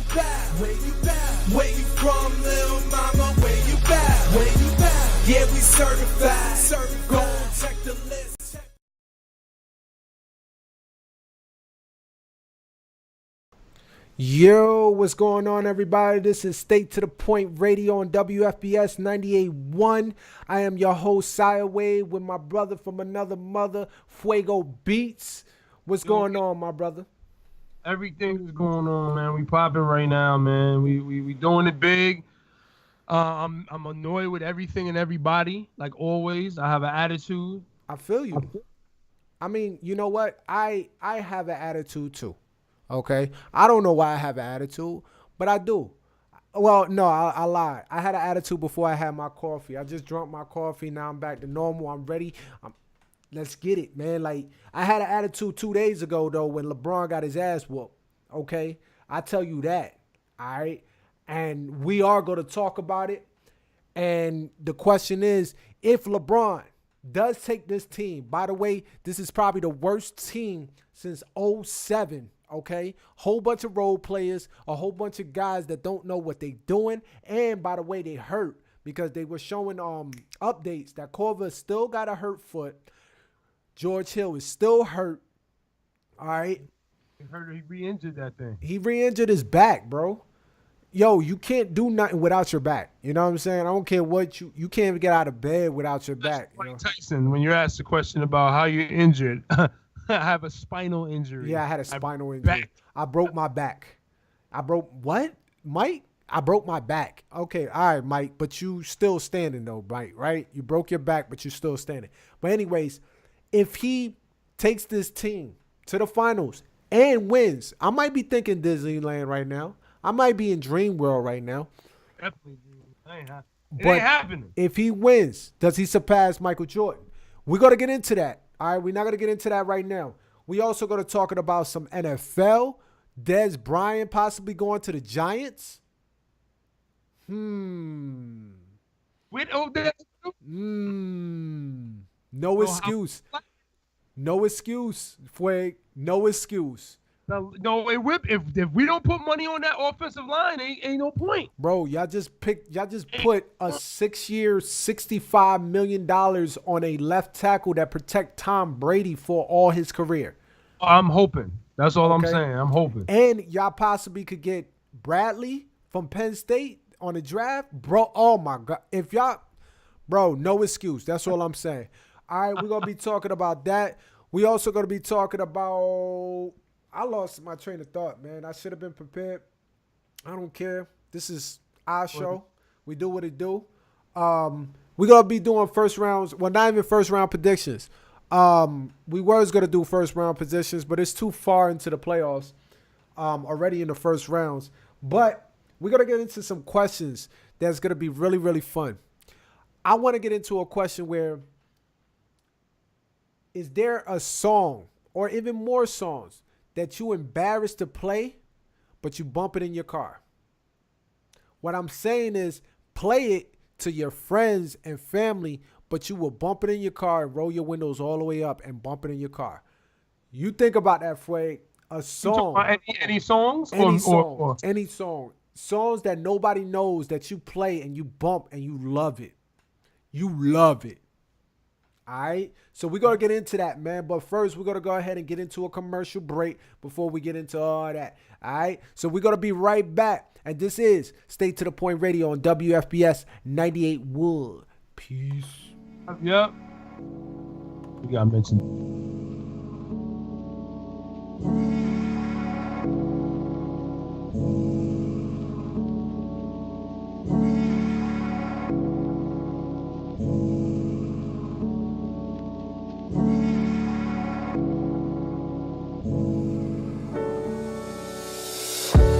Where you bound? Where you from, little mama? Where you bound? Where you bound? Yeah, we certified. Go check the list. Yo, what's going on, everybody? This is State to the Point Radio on WFBS 98.1. I am your host, Jessiah with my brother from another mother, Fuego Beats. What's going on, my brother? Everything is going on, man. We popping right now, man. We doing it big. I'm annoyed with everything and everybody, like always. I have an attitude. I feel you. I mean, you know what? I have an attitude too. Okay, I don't know why I have an attitude, but I do. Well, no, I lied. I had an attitude before I had my coffee. I just drank my coffee. Now I'm back to normal. I'm ready. Let's get it, man. Like, I had an attitude 2 days ago, though, when Lebron got his ass whooped. Okay, I tell you that. All right, and we are going to talk about it. And the question is, if LeBron does take this team, by the way, this is probably the worst team since 2007. Okay, whole bunch of role players, a whole bunch of guys that don't know what they doing, and by the way, they hurt because they were showing updates that Korver still got a hurt foot. George Hill is still hurt. All right, He re-injured that thing. He re-injured his back, bro. Yo, you can't do nothing without your back. You know what I'm saying? I don't care what you can't even get out of bed without your back. Like Tyson, when you're asked the question about how you're injured. I have a spinal injury. Yeah, I had a spinal injury. I broke my back. I broke what, Mike? I broke my back. Okay, all right, Mike, but you still standing though, Mike, right? You broke your back, but you still standing. But anyways, if he takes this team to the finals and wins, I might be thinking Disneyland right now. I might be in Dream World right now. Definitely. It ain't happening. If he wins, does he surpass Michael Jordan? We're going to get into that. All right, we're not going to get into that right now. We also going to talk about some NFL. Des Bryant possibly going to the Giants. With No excuse. No excuse, Fueg. No excuse. No, if we don't put money on that offensive line, ain't no point. Bro, y'all just put a 6-year, $65 million on a left tackle that protect Tom Brady for all his career. I'm hoping. That's all I'm saying. I'm hoping. And y'all possibly could get Bradley from Penn State on the draft. Bro, oh my God. No excuse. That's all I'm saying. All right, we're going to be talking about that. We also going to be talking about... I lost my train of thought, man. I should have been prepared. I don't care. This is our show. We do what it do. We're going to be doing first rounds. Well, not even first round predictions. We was going to do first round positions, but it's too far into the playoffs already in the first rounds. But we're going to get into some questions that's going to be really, really fun. I want to get into a question where, is there a song or even more songs that you embarrassed to play, but you bump it in your car? What I'm saying is, play it to your friends and family, but you will bump it in your car and roll your windows all the way up and bump it in your car. You think about that, Fueg. A song. Any songs? Any song. Songs that nobody knows that you play and you bump and you love it. You love it. All right, so we're going to get into that, man. But first, we're going to go ahead and get into a commercial break before we get into all that. All right, so we're going to be right back. And this is State to the Point Radio on WFBS 98.1. Peace. Yep. You got to mention.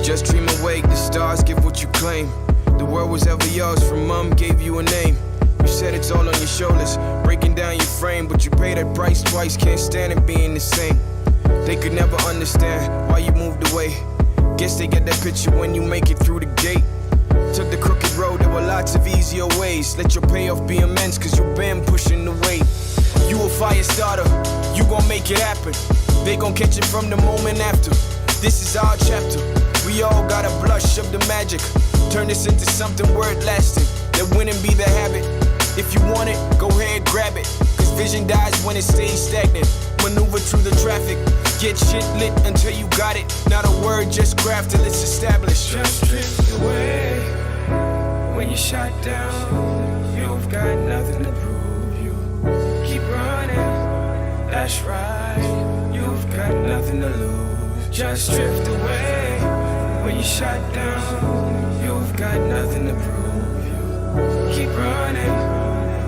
Just dream awake, the stars give what you claim. The world was ever yours from mom gave you a name. You said it's all on your shoulders, breaking down your frame. But you pay that price twice, can't stand it being the same. They could never understand why you moved away. Guess they get that picture when you make it through the gate. Took the crooked road, there were lots of easier ways. Let your payoff be immense, cause you've been pushing the weight. You a fire starter, you gon' make it happen. They gon' catch it from the moment after. This is our chapter. We all gotta blush magic. Turn this into something word lasting. That winning be the habit. If you want it, go ahead, grab it. Cause vision dies when it stays stagnant. Maneuver through the traffic. Get shit lit until you got it. Not a word, just craft till it's established. Just drift away when you shot down. You've got nothing to prove. You keep running, that's right. You've got nothing to lose. Just drift away when you shot down. You've got nothing to prove. You keep running,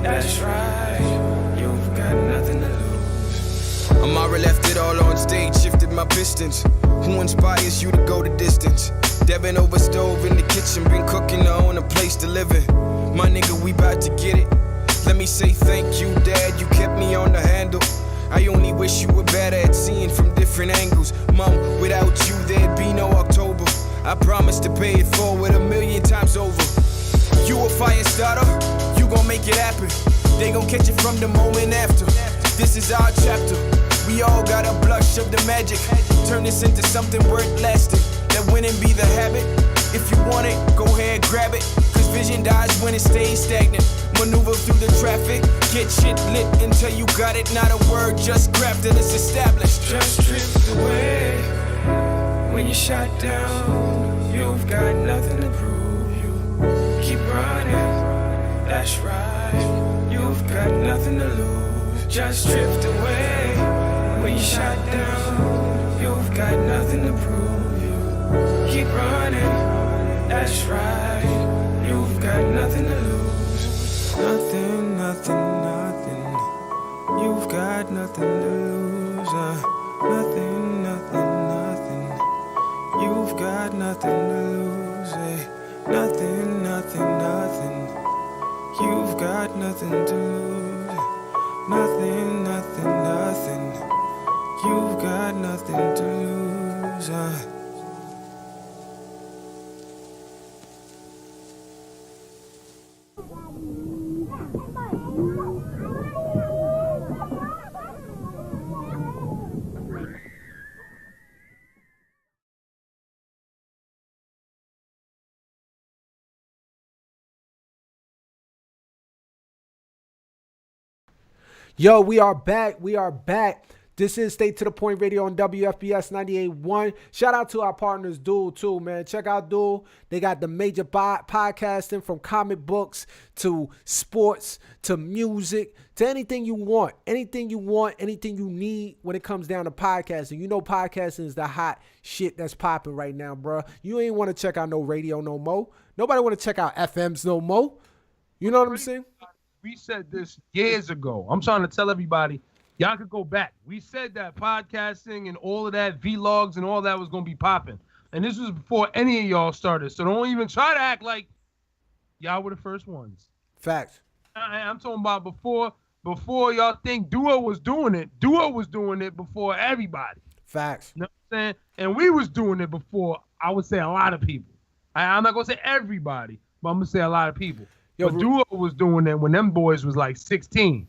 that's right. You've got nothing to lose. Amara left it all on stage, shifted my pistons. Who inspires you to go the distance? Devin over stove in the kitchen, been cooking to own a place to live in. My nigga, we bout to get it. Let me say thank you, Dad, you kept me on the handle. I only wish you were better at seeing from different angles. Mom, without you there'd be no October. I promise to pay it forward 1,000,000 times over. You a fire starter, you gon' make it happen. They gon' catch it from the moment after. This is our chapter. We all got a blush of the magic. Turn this into something worth lasting. Let winning be the habit. If you want it, go ahead, grab it. Cause vision dies when it stays stagnant. Maneuver through the traffic. Get shit lit until you got it. Not a word, just grab till it's established. Just drift away when you shot down. You've got nothing to prove. You keep running, that's right. You've got nothing to lose. Just drift away when you shot down. You've got nothing to prove. You keep running, that's right. You've got nothing to lose. Nothing, nothing, nothing. You've got nothing to lose. Nothing, nothing, nothing. You've got nothing to lose. Nothing, nothing, nothing. You've got nothing to lose. Nothing, nothing, nothing. You've got nothing to lose. Yo, we are back. We are back. This is State to the Point Radio on WFBS 98.1. Shout out to our partners, Duel, too, man. Check out Duel. They got the major podcasting from comic books to sports to music to anything you want. Anything you want, anything you need when it comes down to podcasting. You know podcasting is the hot shit that's popping right now, bro. You ain't want to check out no radio no more. Nobody want to check out FMs no more. You know what I'm saying? We said this years ago. I'm trying to tell everybody, y'all could go back. We said that podcasting and all of that, vlogs and all that was going to be popping. And this was before any of y'all started. So don't even try to act like y'all were the first ones. Facts. I'm talking about before y'all think Duo was doing it. Duo was doing it before everybody. Facts. You know what I'm saying? And we was doing it before, I would say, a lot of people. I'm not going to say everybody, but I'm going to say a lot of people. Yo, but Duo was doing that when them boys was like 16.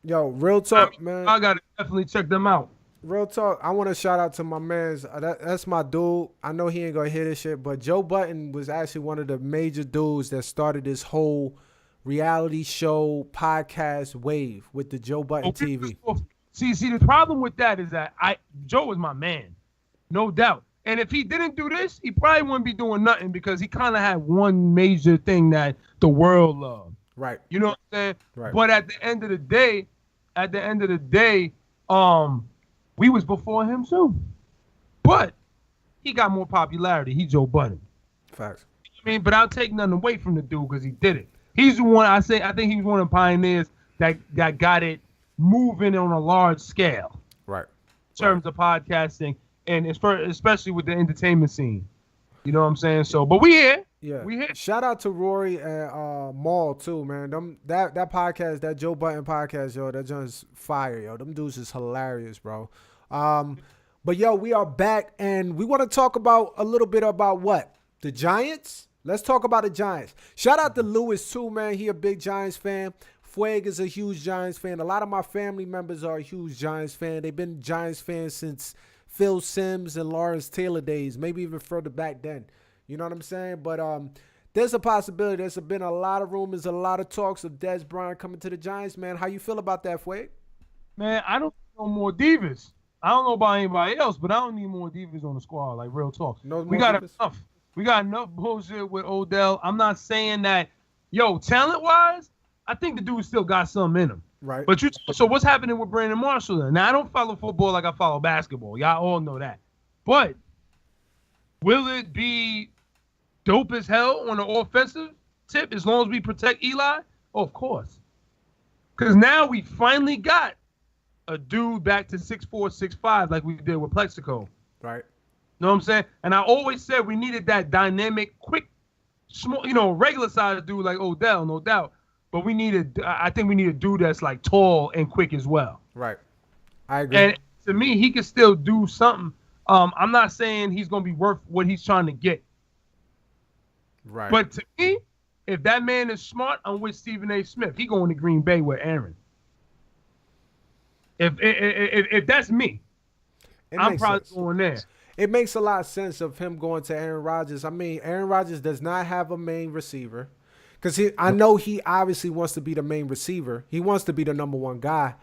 Yo, real talk, man. I gotta definitely check them out. Real talk. I want to shout out to my man's. That's my dude. I know he ain't gonna hear this shit, but Joe Budden was actually one of the major dudes that started this whole reality show podcast wave with the Joe Budden TV. See, the problem with that is that Joe was my man, no doubt. And if he didn't do this, he probably wouldn't be doing nothing because he kind of had one major thing that the world loved. Right. You know what I'm saying? Right. But at the end of the day, we was before him too. But he got more popularity. He Joe Budden. Facts. I mean, but I'll take nothing away from the dude because he did it. He's the one I think he was one of the pioneers that got it moving on a large scale. Right. In terms of podcasting. And especially with the entertainment scene. You know what I'm saying? So, but we here. Yeah. We here. Shout out to Rory and Maul too, man. That podcast, that Joe Budden podcast, yo, that just fire, yo. Them dudes is hilarious, bro. But yo, we are back and we want to talk about a little bit about what? The Giants? Let's talk about the Giants. Shout out to Lewis too, man. He a big Giants fan. Fuego is a huge Giants fan. A lot of my family members are a huge Giants fan. They've been Giants fans since Phil Simms and Lawrence Taylor days, maybe even further back then. You know what I'm saying? But there's a possibility. There's been a lot of rumors, a lot of talks of Des Bryant coming to the Giants, man. How you feel about that, Fueg? Man, I don't need no more divas. I don't know about anybody else, but I don't need more divas on the squad. Like, real talk. We got enough. We got enough bullshit with Odell. I'm not saying that, talent-wise, I think the dude still got something in him. Right. But so what's happening with Brandon Marshall then? Now, I don't follow football like I follow basketball. Y'all all know that. But will it be dope as hell on the offensive tip as long as we protect Eli? Oh, of course. Because now we finally got a dude back to 6'4", 6'5", like we did with Plexico. Right. Know what I'm saying? And I always said we needed that dynamic, quick, small, regular sized dude like Odell, no doubt. But I think we need a dude that's like tall and quick as well. Right. I agree. And to me, he can still do something. I'm not saying he's going to be worth what he's trying to get. Right. But to me, if that man is smart, I'm with Stephen A. Smith. He going to Green Bay with Aaron. If that's me, I'm probably going there. It makes a lot of sense of him going to Aaron Rodgers. I mean, Aaron Rodgers does not have a main receiver. Because I know he obviously wants to be the main receiver. He wants to be the number one guy.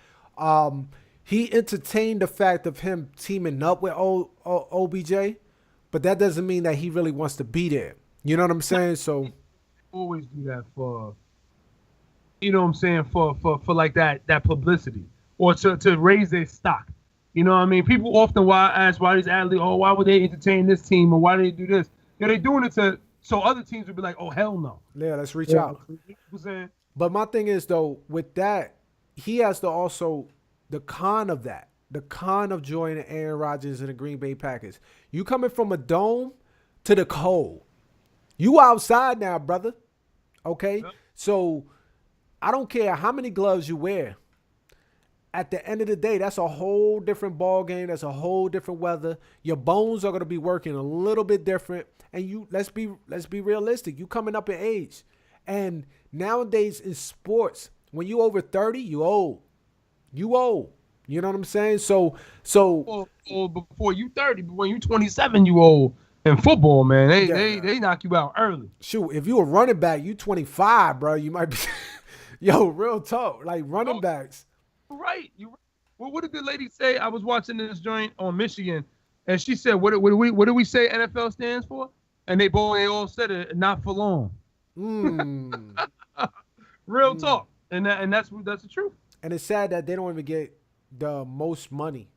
He entertained the fact of him teaming up with OBJ, but that doesn't mean that he really wants to be there. You know what I'm saying? So always do that for, for like that publicity or to raise their stock. You know what I mean? People often ask why these athletes, why would they entertain this team or why do they do this? They're doing it so other teams would be like, oh, hell no. Yeah, let's reach out. But my thing is, though, with that, he has to also, the con of joining Aaron Rodgers and the Green Bay Packers. You coming from a dome to the cold. You outside now, brother. Okay? Yep. So I don't care how many gloves you wear. At the end of the day, that's a whole different ball game. That's a whole different weather. Your bones are going to be working a little bit different. And let's be realistic. You coming up in age. And nowadays in sports, when you over 30, you old. You old. You know what I'm saying? So before you 30, but when you 27, you old. In football, man, they knock you out early. Shoot, if you a running back, you 25, bro. You might be real talk. Like running backs. Right. Well, what did the lady say? I was watching this joint on Michigan, and she said, "What do we say NFL stands for?" And they all said it, not for long. Real talk, and that's the truth. And it's sad that they don't even get the most money.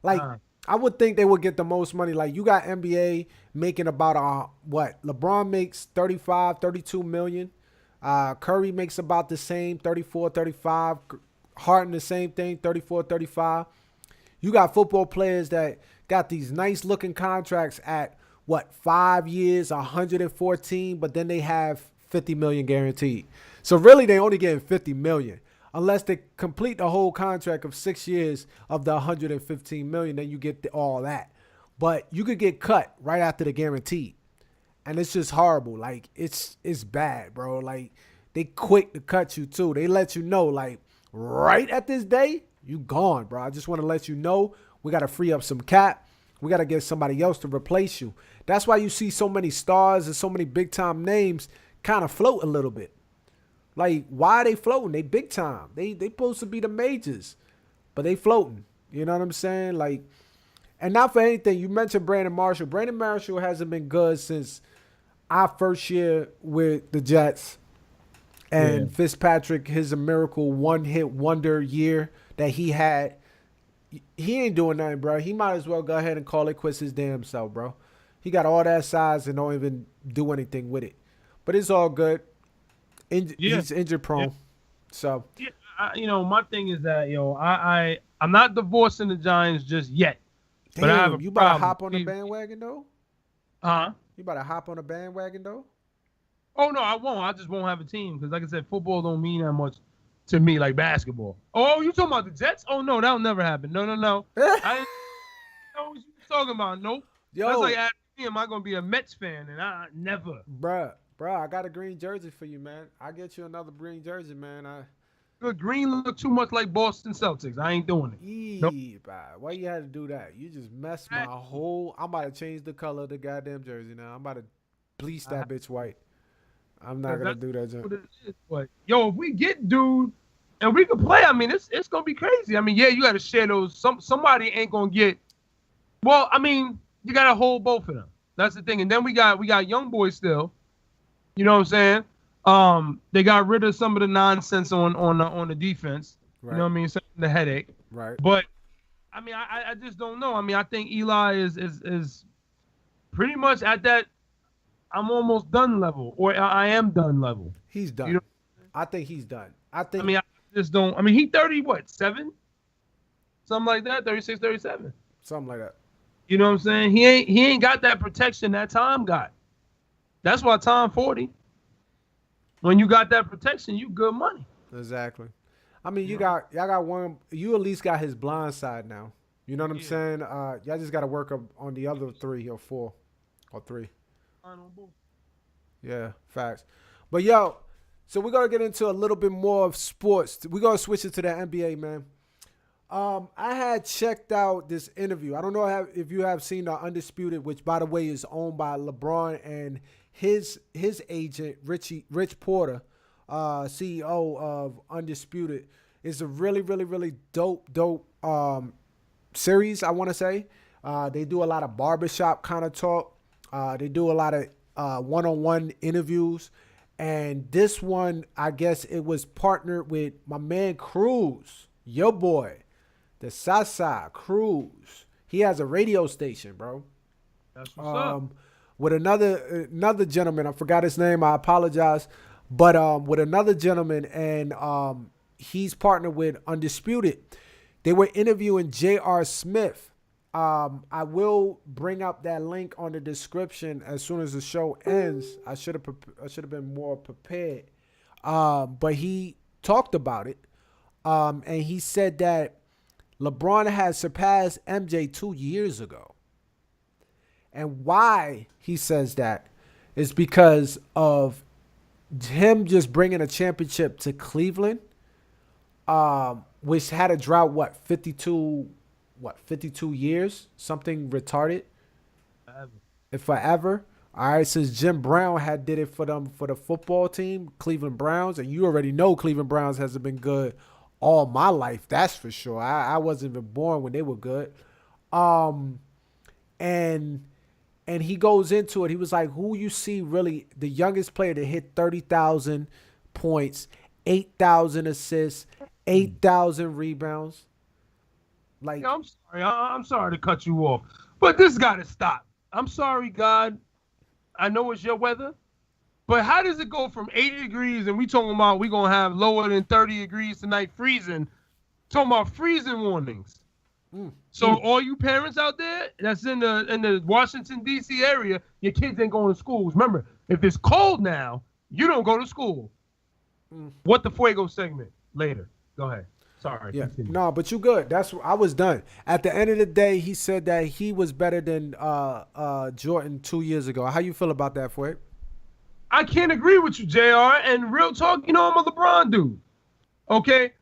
Like I would think they would get the most money. Like you got NBA making about LeBron makes 35, 32 million. Curry makes about the same, 34, 35. Harden the same thing, 34, 35. You got football players that got these nice looking contracts at 5 years, 114, but then they have 50 million guaranteed. So really they only getting 50 million. Unless they complete the whole contract of 6 years of the 115 million, then you get all that. But you could get cut right after the guaranteed. And it's just horrible. Like it's bad, bro. Like they quick to cut you too. They let you know like right at this day, you gone, bro. I just want to let you know we got to free up some cap. We got to get somebody else to replace you. That's why you see so many stars and so many big-time names kind of float a little bit. Like, why are they floating? They big time. They supposed to be the majors, but they floating. You know what I'm saying? Like, and not for anything, you mentioned Brandon Marshall. Brandon Marshall hasn't been good since our first year with the Jets. And Fitzpatrick, his miracle one-hit wonder year that he had, he ain't doing nothing, bro. He might as well go ahead and call it quits his damn self, bro. He got all that size and don't even do anything with it. But it's all good. He's injury prone. Yeah. So, my thing is that, I'm not divorcing the Giants just yet. Damn, but I have you about to hop on the bandwagon, though? Huh? You about to hop on the bandwagon, though? Oh, no, I won't. I just won't have a team because, like I said, football don't mean that much to me like basketball. Oh, you talking about the Jets? Oh, no, that'll never happen. No. I didn't know what you were talking about. Nope. Yo. That's like asking me, am I going to be a Mets fan? And I never. Bruh, I got a green jersey for you, man. I'll get you another green jersey, man. The green look too much like Boston Celtics. I ain't doing it. Nope. Why you had to do that? You just messed my whole... I'm about to change the color of the goddamn jersey now. I'm about to bleach that bitch white. I'm not gonna do that. What it is. But yo, if we get dude and we can play, I mean, it's gonna be crazy. I mean, yeah, you got to share those. Somebody ain't gonna get. Well, I mean, you got to hold both of them. That's the thing. And then we got young boys still. You know what I'm saying? They got rid of some of the nonsense on the defense. Right. You know what I mean? Some of the headache. Right. But I mean, I just don't know. I mean, I think Eli is pretty much at that I'm almost done level, or I am done level. He's done. You know? I think he's done. I just don't. I mean, he 7? Something like that, 36, 37. Something like that. You know what I'm saying? He ain't got that protection that Tom got. That's why Tom 40. When you got that protection, you good money. Exactly. I mean, y'all got one. You at least got his blind side now. You know what I'm saying? Y'all just got to work up on the other 3 or 4 or 3. Yeah, facts. But yo, so we're gonna get into a little bit more of sports. We're gonna switch it to the NBA, man. I had checked out this interview. I don't know if you have seen the Undisputed, which by the way is owned by LeBron and his agent Rich Porter, CEO of Undisputed. It's a really, really, really dope series, I want to say. They do a lot of barbershop kind of talk. They do a lot of one-on-one interviews. And this one, I guess it was partnered with my man Cruz, your boy, the Sasa Cruz. He has a radio station, bro. That's what's up. With another gentleman, I forgot his name, I apologize. But with another gentleman, and he's partnered with Undisputed. They were interviewing J.R. Smith. I will bring up that link on the description as soon as the show ends. I should have been more prepared. But he talked about it. And he said that LeBron had surpassed MJ 2 years ago. And why he says that is because of him just bringing a championship to Cleveland, which had a drought, 52 years? Something retarded? Forever. All right, since Jim Brown did it for them for the football team, Cleveland Browns, and you already know Cleveland Browns hasn't been good all my life, that's for sure. I wasn't even born when they were good. And he goes into it. He was like, who you see really the youngest player to hit 30,000 points, 8,000 assists, 8,000 rebounds? Like, I'm sorry to cut you off, but this got to stop. I'm sorry, God. I know it's your weather, but how does it go from 80 degrees and we talking about we going to have lower than 30 degrees tonight, freezing, talking about freezing warnings? So all you parents out there that's in the Washington, D.C. area, your kids ain't going to schools. Remember, if it's cold now, you don't go to school. What the Fuego segment later. Go ahead. Sorry. Yeah. No, but you good. I was done. At the end of the day, he said that he was better than Jordan 2 years ago. How you feel about that, Fuego? I can't agree with you, JR. And real talk, you know, I'm a LeBron dude. Okay?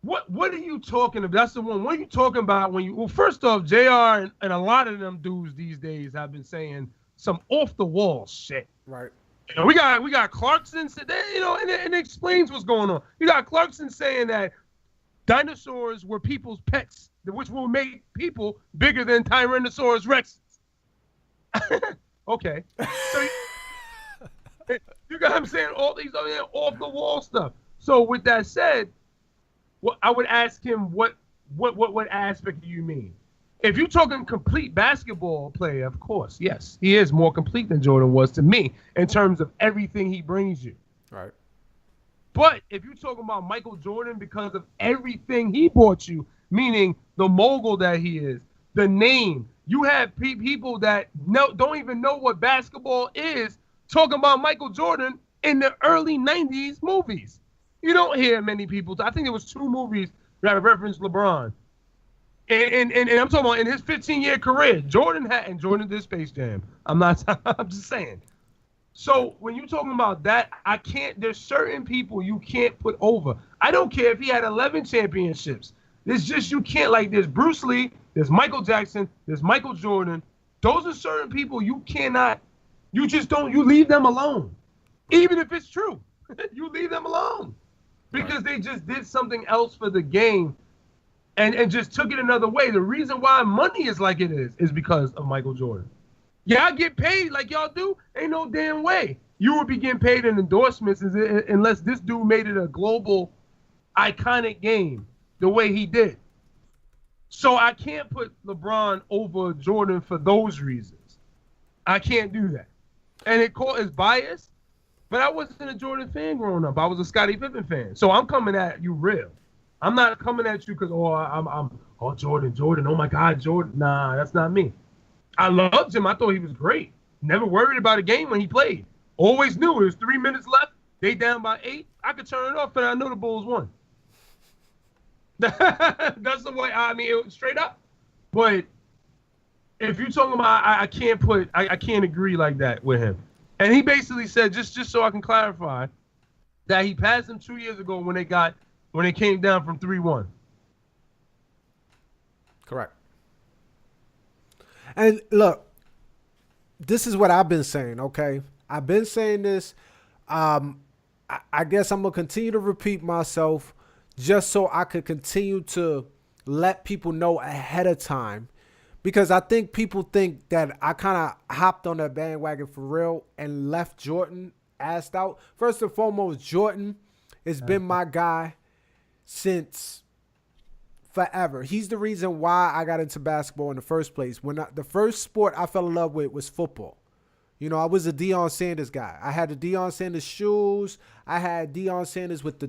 What are you talking about? That's the one. What are you talking about when you? Well, first off, JR and a lot of them dudes these days have been saying some off the wall shit. Right. You know, we got Clarkson. You know, and it explains what's going on. You got Clarkson saying that dinosaurs were people's pets, which will make people bigger than Tyrannosaurus Rexes. Okay. So you got him saying all these other off the wall stuff. So with that said. Well, I would ask him what aspect do you mean? If you're talking complete basketball player, of course, yes, he is more complete than Jordan was to me in terms of everything he brings you. Right. But if you're talking about Michael Jordan because of everything he brought you, meaning the mogul that he is, the name, you have people that don't even know what basketball is talking about Michael Jordan in the early 90s movies. You don't hear many people. I think it was 2 movies that referenced LeBron. And I'm talking about in his 15-year career, Jordan did Space Jam. I'm just saying. So when you're talking about that, there's certain people you can't put over. I don't care if he had 11 championships. It's just you can't, like there's Bruce Lee, there's Michael Jackson, there's Michael Jordan. Those are certain people you cannot You just don't. You leave them alone, even if it's true. You leave them alone because they just did something else for the game, and just took it another way. The reason why money is like it is because of Michael Jordan. Y'all get paid like y'all do. Ain't no damn way you would be getting paid in endorsements unless this dude made it a global, iconic game the way he did. So I can't put LeBron over Jordan for those reasons. I can't do that. And it's biased, but I wasn't a Jordan fan growing up. I was a Scottie Pippen fan. So I'm coming at you real. I'm not coming at you because, I'm Jordan, oh my God, Jordan. Nah, that's not me. I loved him. I thought he was great. Never worried about a game when he played. Always knew it was 3 minutes left. They down by 8. I could turn it off and I know the Bulls won. That's the way, it was straight up. But if you're talking about, I can't agree like that with him. And he basically said, just so I can clarify, that he passed him 2 years ago when they came down from 3-1. Correct. And look, this is what I've been saying, okay? I've been saying this. I guess I'm going to continue to repeat myself just so I could continue to let people know ahead of time. Because I think people think that I kind of hopped on that bandwagon for real and left Jordan assed out. First and foremost, Jordan has been my guy since forever. He's the reason why I got into basketball in the first place. The first sport I fell in love with was football. You know, I was a Deion Sanders guy. I had the Deion Sanders shoes. I had Deion Sanders with the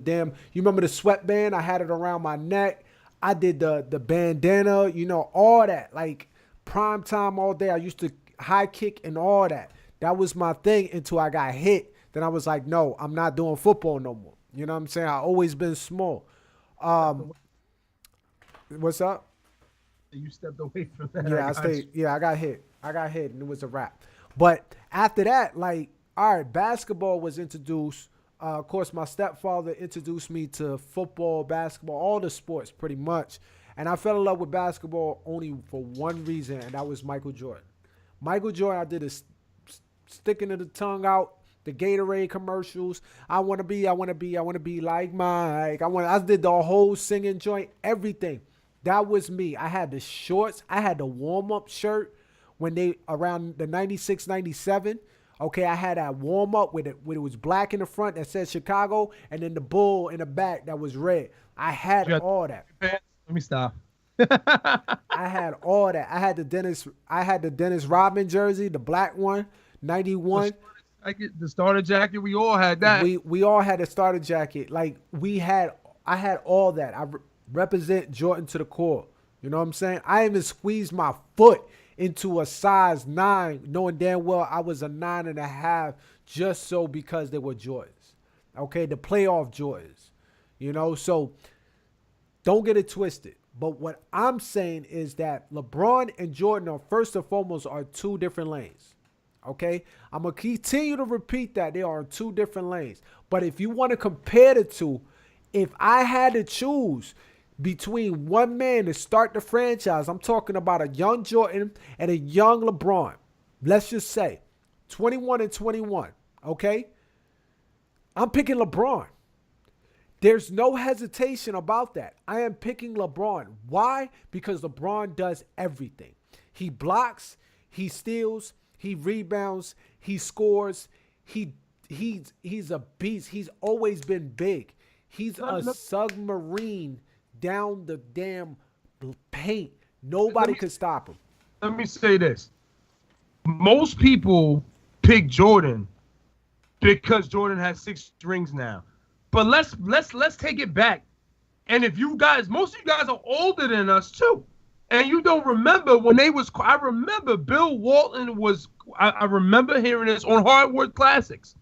you remember the sweatband? I had it around my neck. I did the bandana, all that. Like prime time all day. I used to high kick and all that. That was my thing until I got hit. Then I was like, no, I'm not doing football no more. You know what I'm saying? I always been small. What's up? You stepped away from that. Yeah, I stayed. Yeah, I got hit and it was a wrap. But after that, like, all right, basketball was introduced. Of course, my stepfather introduced me to football, basketball, all the sports pretty much. And I fell in love with basketball only for one reason, and that was Michael Jordan. Michael Jordan, I did a sticking of the tongue out, the Gatorade commercials. I want to be like Mike. I did the whole singing joint, everything. That was me. I had the shorts. I had the warm-up shirt when they around the 96, 97. Okay, I had that warm-up with it was black in the front that said Chicago, and then the bull in the back that was red. I had all that. Let me stop. I had all that. I had the Dennis Rodman jersey, the black one, 91. I get the starter jacket. We all had that. We all had a starter jacket. Like I had all that. I represent Jordan to the core. You know what I'm saying? I even squeezed my foot into a size 9, knowing damn well I was a 9.5, just so because they were Jordans. Okay, the playoff Jordans. So don't get it twisted. But what I'm saying is that LeBron and Jordan are first and foremost are two different lanes. Okay, I'm going to continue to repeat that they are in two different lanes. But if you want to compare the two, if I had to choose between one man to start the franchise, I'm talking about a young Jordan and a young LeBron. Let's just say 21 and 21. Okay, I'm picking LeBron. There's no hesitation about that. I am picking LeBron. Why? Because LeBron does everything. He blocks, he steals, he rebounds, he scores. He's a beast. He's always been big. He's a submarine down the damn paint. Nobody could stop him. Let me say this. Most people pick Jordan because Jordan has 6 rings now. But let's take it back. And if you guys, most of you guys are older than us too. And you don't remember when I remember Bill Walton I remember hearing this on Hardwood Classics.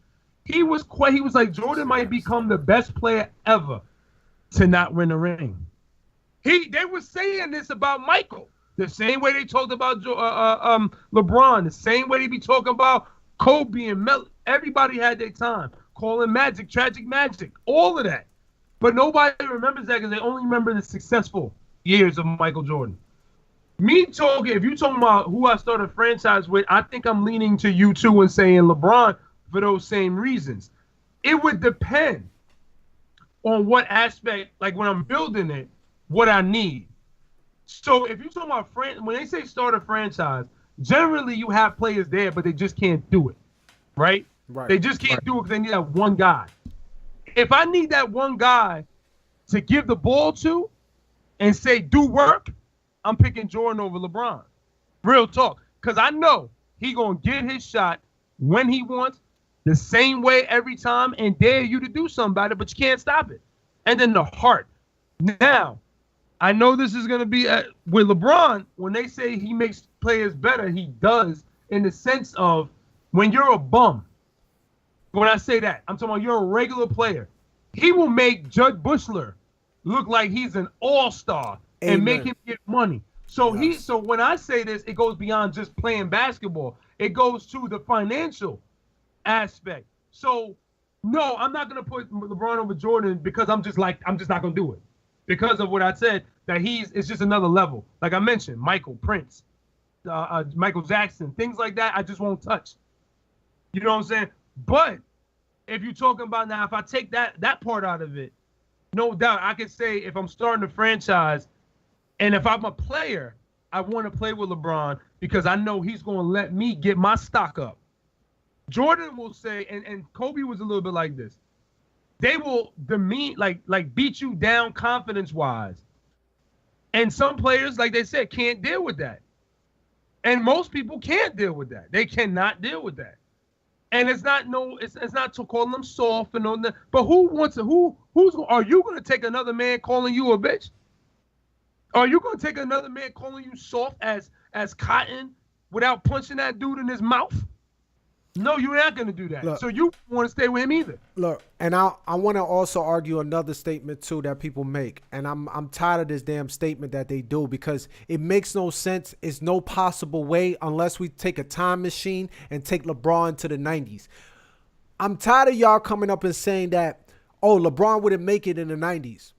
He was like, Jordan might become the best player ever to not win a ring. They were saying this about Michael. The same way they talked about LeBron. The same way they be talking about Kobe and Mel. Everybody had their time. Calling Magic, Tragic Magic, all of that. But nobody remembers that because they only remember the successful years of Michael Jordan. Me talking, if you talking about who I started a franchise with, I think I'm leaning to you too and saying LeBron for those same reasons. It would depend on what aspect, like when I'm building it, what I need. So if you're talking about when they say start a franchise, generally you have players there, but they just can't do it, right? Right. They just can't do it because they need that one guy. If I need that one guy to give the ball to and say do work, I'm picking Jordan over LeBron. Real talk. Because I know he going to get his shot when he wants, the same way every time, and dare you to do something about it, but you can't stop it. And then the heart. Now, I know this is going to be with LeBron, when they say he makes players better, he does in the sense of when you're a bum. When I say that, I'm talking about you're a regular player. He will make Judge Bushler look like he's an all-star and make him get money. So so when I say this, it goes beyond just playing basketball. It goes to the financial aspect. So no, I'm not gonna put LeBron over Jordan because I'm just not gonna do it. Because of what I said, that it's just another level. Like I mentioned, Michael, Prince, Michael Jackson, things like that, I just won't touch. You know what I'm saying? But if you're talking about now, if I take that part out of it, no doubt I could say if I'm starting a franchise and if I'm a player, I want to play with LeBron because I know he's going to let me get my stock up. Jordan will say, and Kobe was a little bit like this. They will demean, like beat you down confidence-wise. And some players, like they said, can't deal with that. And most people can't deal with that. They cannot deal with that. And it's not to call them soft and all that. But are you going to take another man calling you a bitch? Are you going to take another man calling you soft as cotton without punching that dude in his mouth? No, you're not going to do that. Look, so you want to stay with him either. Look, and I want to also argue another statement too that people make, and I'm tired of this damn statement that they do because it makes no sense. It's no possible way unless we take a time machine and take LeBron to the 90s. I'm tired of y'all coming up and saying that, oh, LeBron wouldn't make it in the 90s.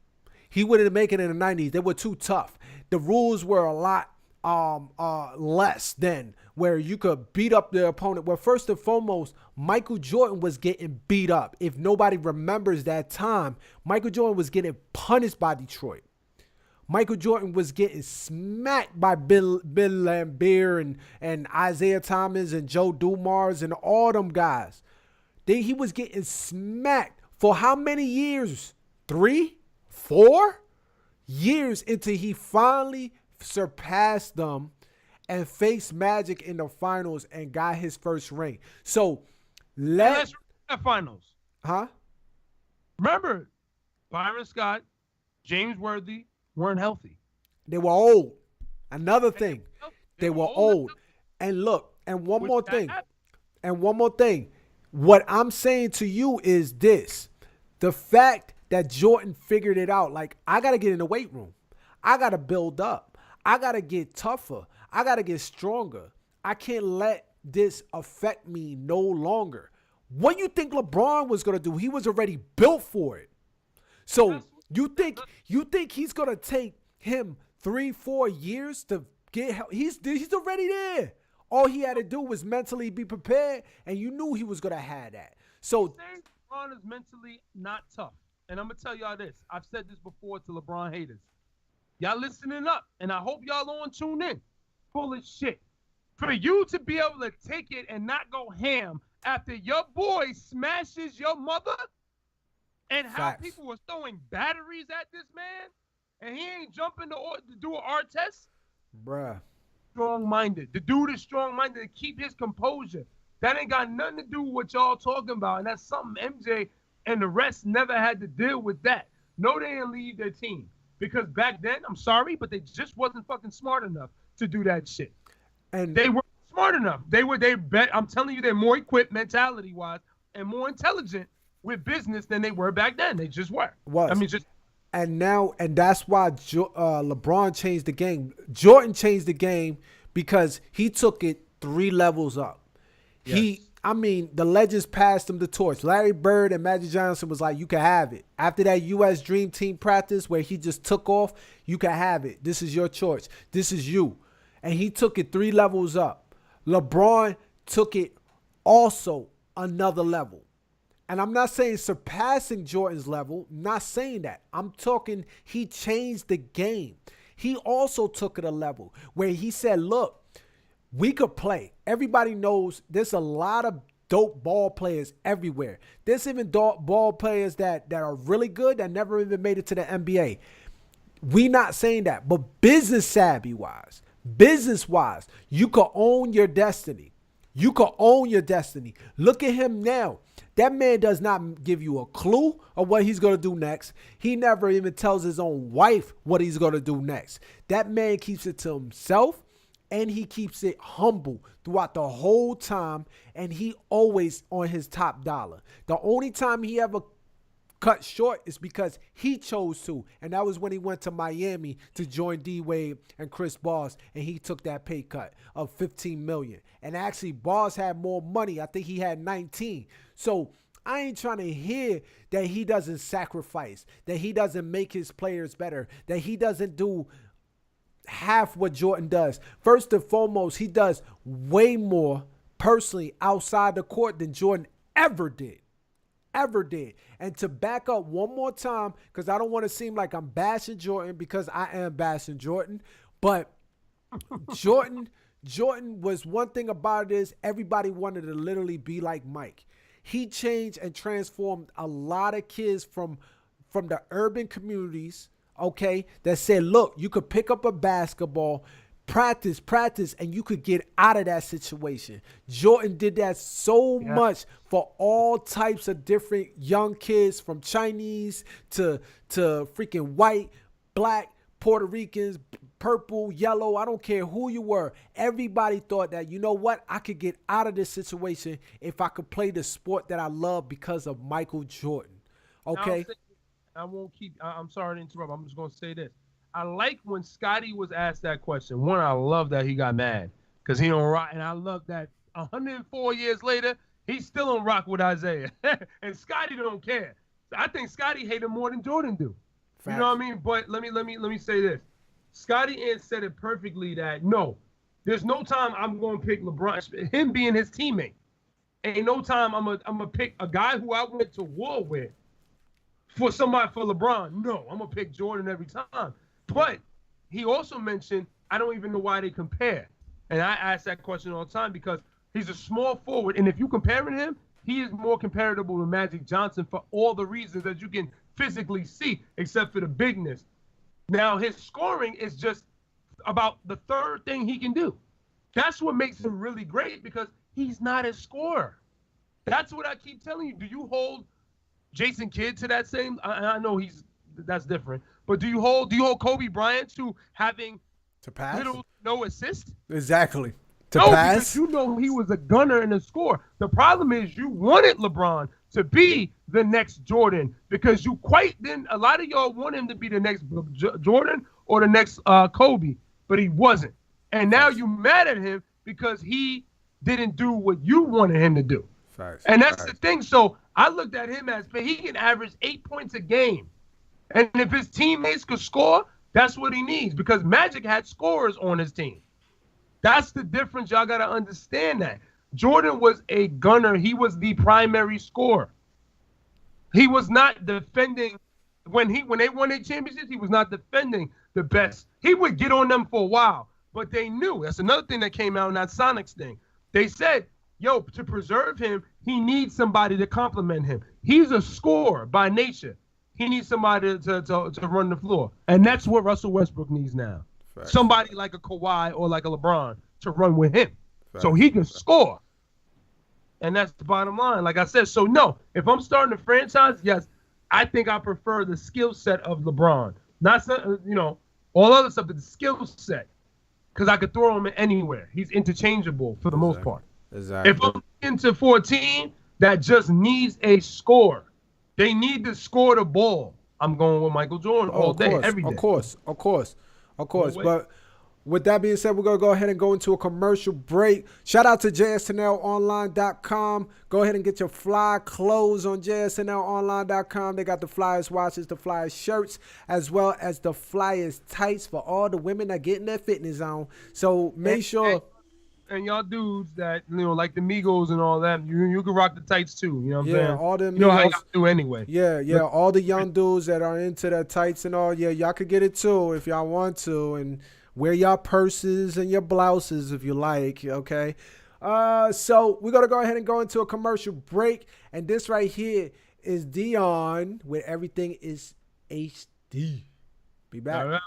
He wouldn't make it in the 90s. They were too tough. The rules were a lot less then, where you could beat up the opponent. Well, first and foremost, Michael Jordan was getting beat up. If nobody remembers that time, Michael Jordan was getting punished by Detroit. Michael Jordan was getting smacked by Bill Laimbeer and Isaiah Thomas and Joe Dumars and all them guys. He was getting smacked for how many years? 3, 4 years until he finally surpassed them and faced Magic in the finals and got his first ring. So let's the finals. Huh? Remember, Byron Scott, James Worthy weren't healthy. They were old. Another thing. They were old. And look, and one more thing. What I'm saying to you is this. The fact that Jordan figured it out. Like, I got to get in the weight room. I got to build up. I got to get tougher. I got to get stronger. I can't let this affect me no longer. What you think LeBron was going to do? He was already built for it. So you think he's going to take him 3-4 years to get help? He's already there. All he had to do was mentally be prepared, and you knew he was going to have that. So LeBron is mentally not tough. And I'm going to tell y'all this. I've said this before to LeBron haters. Y'all listening up, and I hope y'all on tune in. Full of shit. For you to be able to take it and not go ham after your boy smashes your mother and how people were throwing batteries at this man and he ain't jumping to do an art test? Bruh. Strong-minded. The dude is strong-minded to keep his composure. That ain't got nothing to do with what y'all talking about, and that's something MJ and the rest never had to deal with that. No, they didn't leave their team. Because back then, I'm sorry, but they just wasn't fucking smart enough to do that shit. And they weren't smart enough. I'm telling you, they're more equipped mentality-wise and more intelligent with business than they were back then. They just were. And that's why LeBron changed the game. Jordan changed the game because he took it 3 levels up. Yes. The legends passed him the torch. Larry Bird and Magic Johnson was like, you can have it. After that U.S. Dream Team practice where he just took off, you can have it. This is your choice. This is you. and he took it 3 levels up. LeBron took it also another level. And I'm not saying surpassing Jordan's level, not saying that. I'm talking he changed the game. He also took it a level where he said, look, we could play. Everybody knows there's a lot of dope ball players everywhere. There's even dope ball players that are really good that never even made it to the NBA. We not saying that, but business wise, you could own your destiny. You could own your destiny. Look at him now. That man does not give you a clue of what he's going to do next. He never even tells his own wife what he's going to do next. That man keeps it to himself, and he keeps it humble throughout the whole time, and he always on his top dollar. The only time he ever cut short is because he chose to, and that was when he went to Miami to join D-Wade and Chris Bosh, and he took that pay cut of $15 million. And actually, Bosh had more money. I think he had 19. So I ain't trying to hear that he doesn't sacrifice, that he doesn't make his players better, that he doesn't do half what Jordan does. First and foremost, he does way more personally outside the court than Jordan ever did. And to back up one more time, because I don't want to seem like I'm bashing Jordan, because I am bashing Jordan, but Jordan was, one thing about it is everybody wanted to literally be like Mike. He changed and transformed a lot of kids from the urban communities, okay, that said, look, you could pick up a basketball, practice, and you could get out of that situation. Jordan did that so much for all types of different young kids, from Chinese to freaking white, black, Puerto Ricans, purple, yellow, I don't care who you were. Everybody thought that, you know what, I could get out of this situation if I could play the sport that I love because of Michael Jordan. Okay? I'm sorry to interrupt. I'm just going to say this. I like when Scotty was asked that question. One, I love that he got mad because he don't rock. And I love that 104 years later, he still don't rock with Isaiah. And Scotty don't care. I think Scotty hate him more than Jordan do. Facts. You know what I mean? But let me say this. Scotty Ant said it perfectly that, no, there's no time I'm going to pick LeBron, him being his teammate. Ain't no time I'm gonna pick a guy who I went to war with for LeBron. No, I'm going to pick Jordan every time. But he also mentioned, I don't even know why they compare. And I ask that question all the time because he's a small forward. And if you comparing him, he is more comparable to Magic Johnson for all the reasons that you can physically see, except for the bigness. Now, his scoring is just about the third thing he can do. That's what makes him really great, because he's not a scorer. That's what I keep telling you. Do you hold Jason Kidd to that same? I know that's different. But do you hold Kobe Bryant to having to pass little no assist? Exactly. Pass? Because you know he was a gunner and a scorer. The problem is you wanted LeBron to be the next Jordan, because a lot of y'all want him to be the next Jordan or the next Kobe, but he wasn't. And now you mad at him because he didn't do what you wanted him to do. Facts. And that's the thing. So I looked at him as he can average 8 points a game. And if his teammates could score, that's what he needs, because Magic had scorers on his team. That's the difference. Y'all got to understand that. Jordan was a gunner. He was the primary scorer. He was not defending. When they won their championships, he was not defending the best. He would get on them for a while, but they knew. That's another thing that came out in that Sonics thing. They said, yo, to preserve him, he needs somebody to complement him. He's a scorer by nature. He needs somebody to run the floor. And that's what Russell Westbrook needs now. Facts. Somebody like a Kawhi or like a LeBron to run with him. Facts. So he can score. And that's the bottom line. Like I said, so no, if I'm starting a franchise, yes, I think I prefer the skill set of LeBron. Not, all other stuff, but the skill set. Because I could throw him anywhere. He's interchangeable for the most part. Exactly. If I'm into 14 that just needs a score, they need to score the ball, I'm going with Michael Jordan all day, every day. Of course. But With that being said, we're going to go ahead and go into a commercial break. Shout out to jsnlonline.com. Go ahead and get your fly clothes on jsnlonline.com. They got the flyest watches, the flyest shirts, as well as the flyest tights for all the women that get in their fitness on. So make sure. And y'all dudes that, like the Migos and all that, you can rock the tights too. You know what I'm saying? All the Migos. You know how y'all do anyway. Yeah. All the young dudes that are into the tights and all, y'all could get it too if y'all want to. And wear your purses and your blouses if you like, okay? So we're going to go ahead and go into a commercial break. And this right here is Dion with Everything is HD. Be back. All right.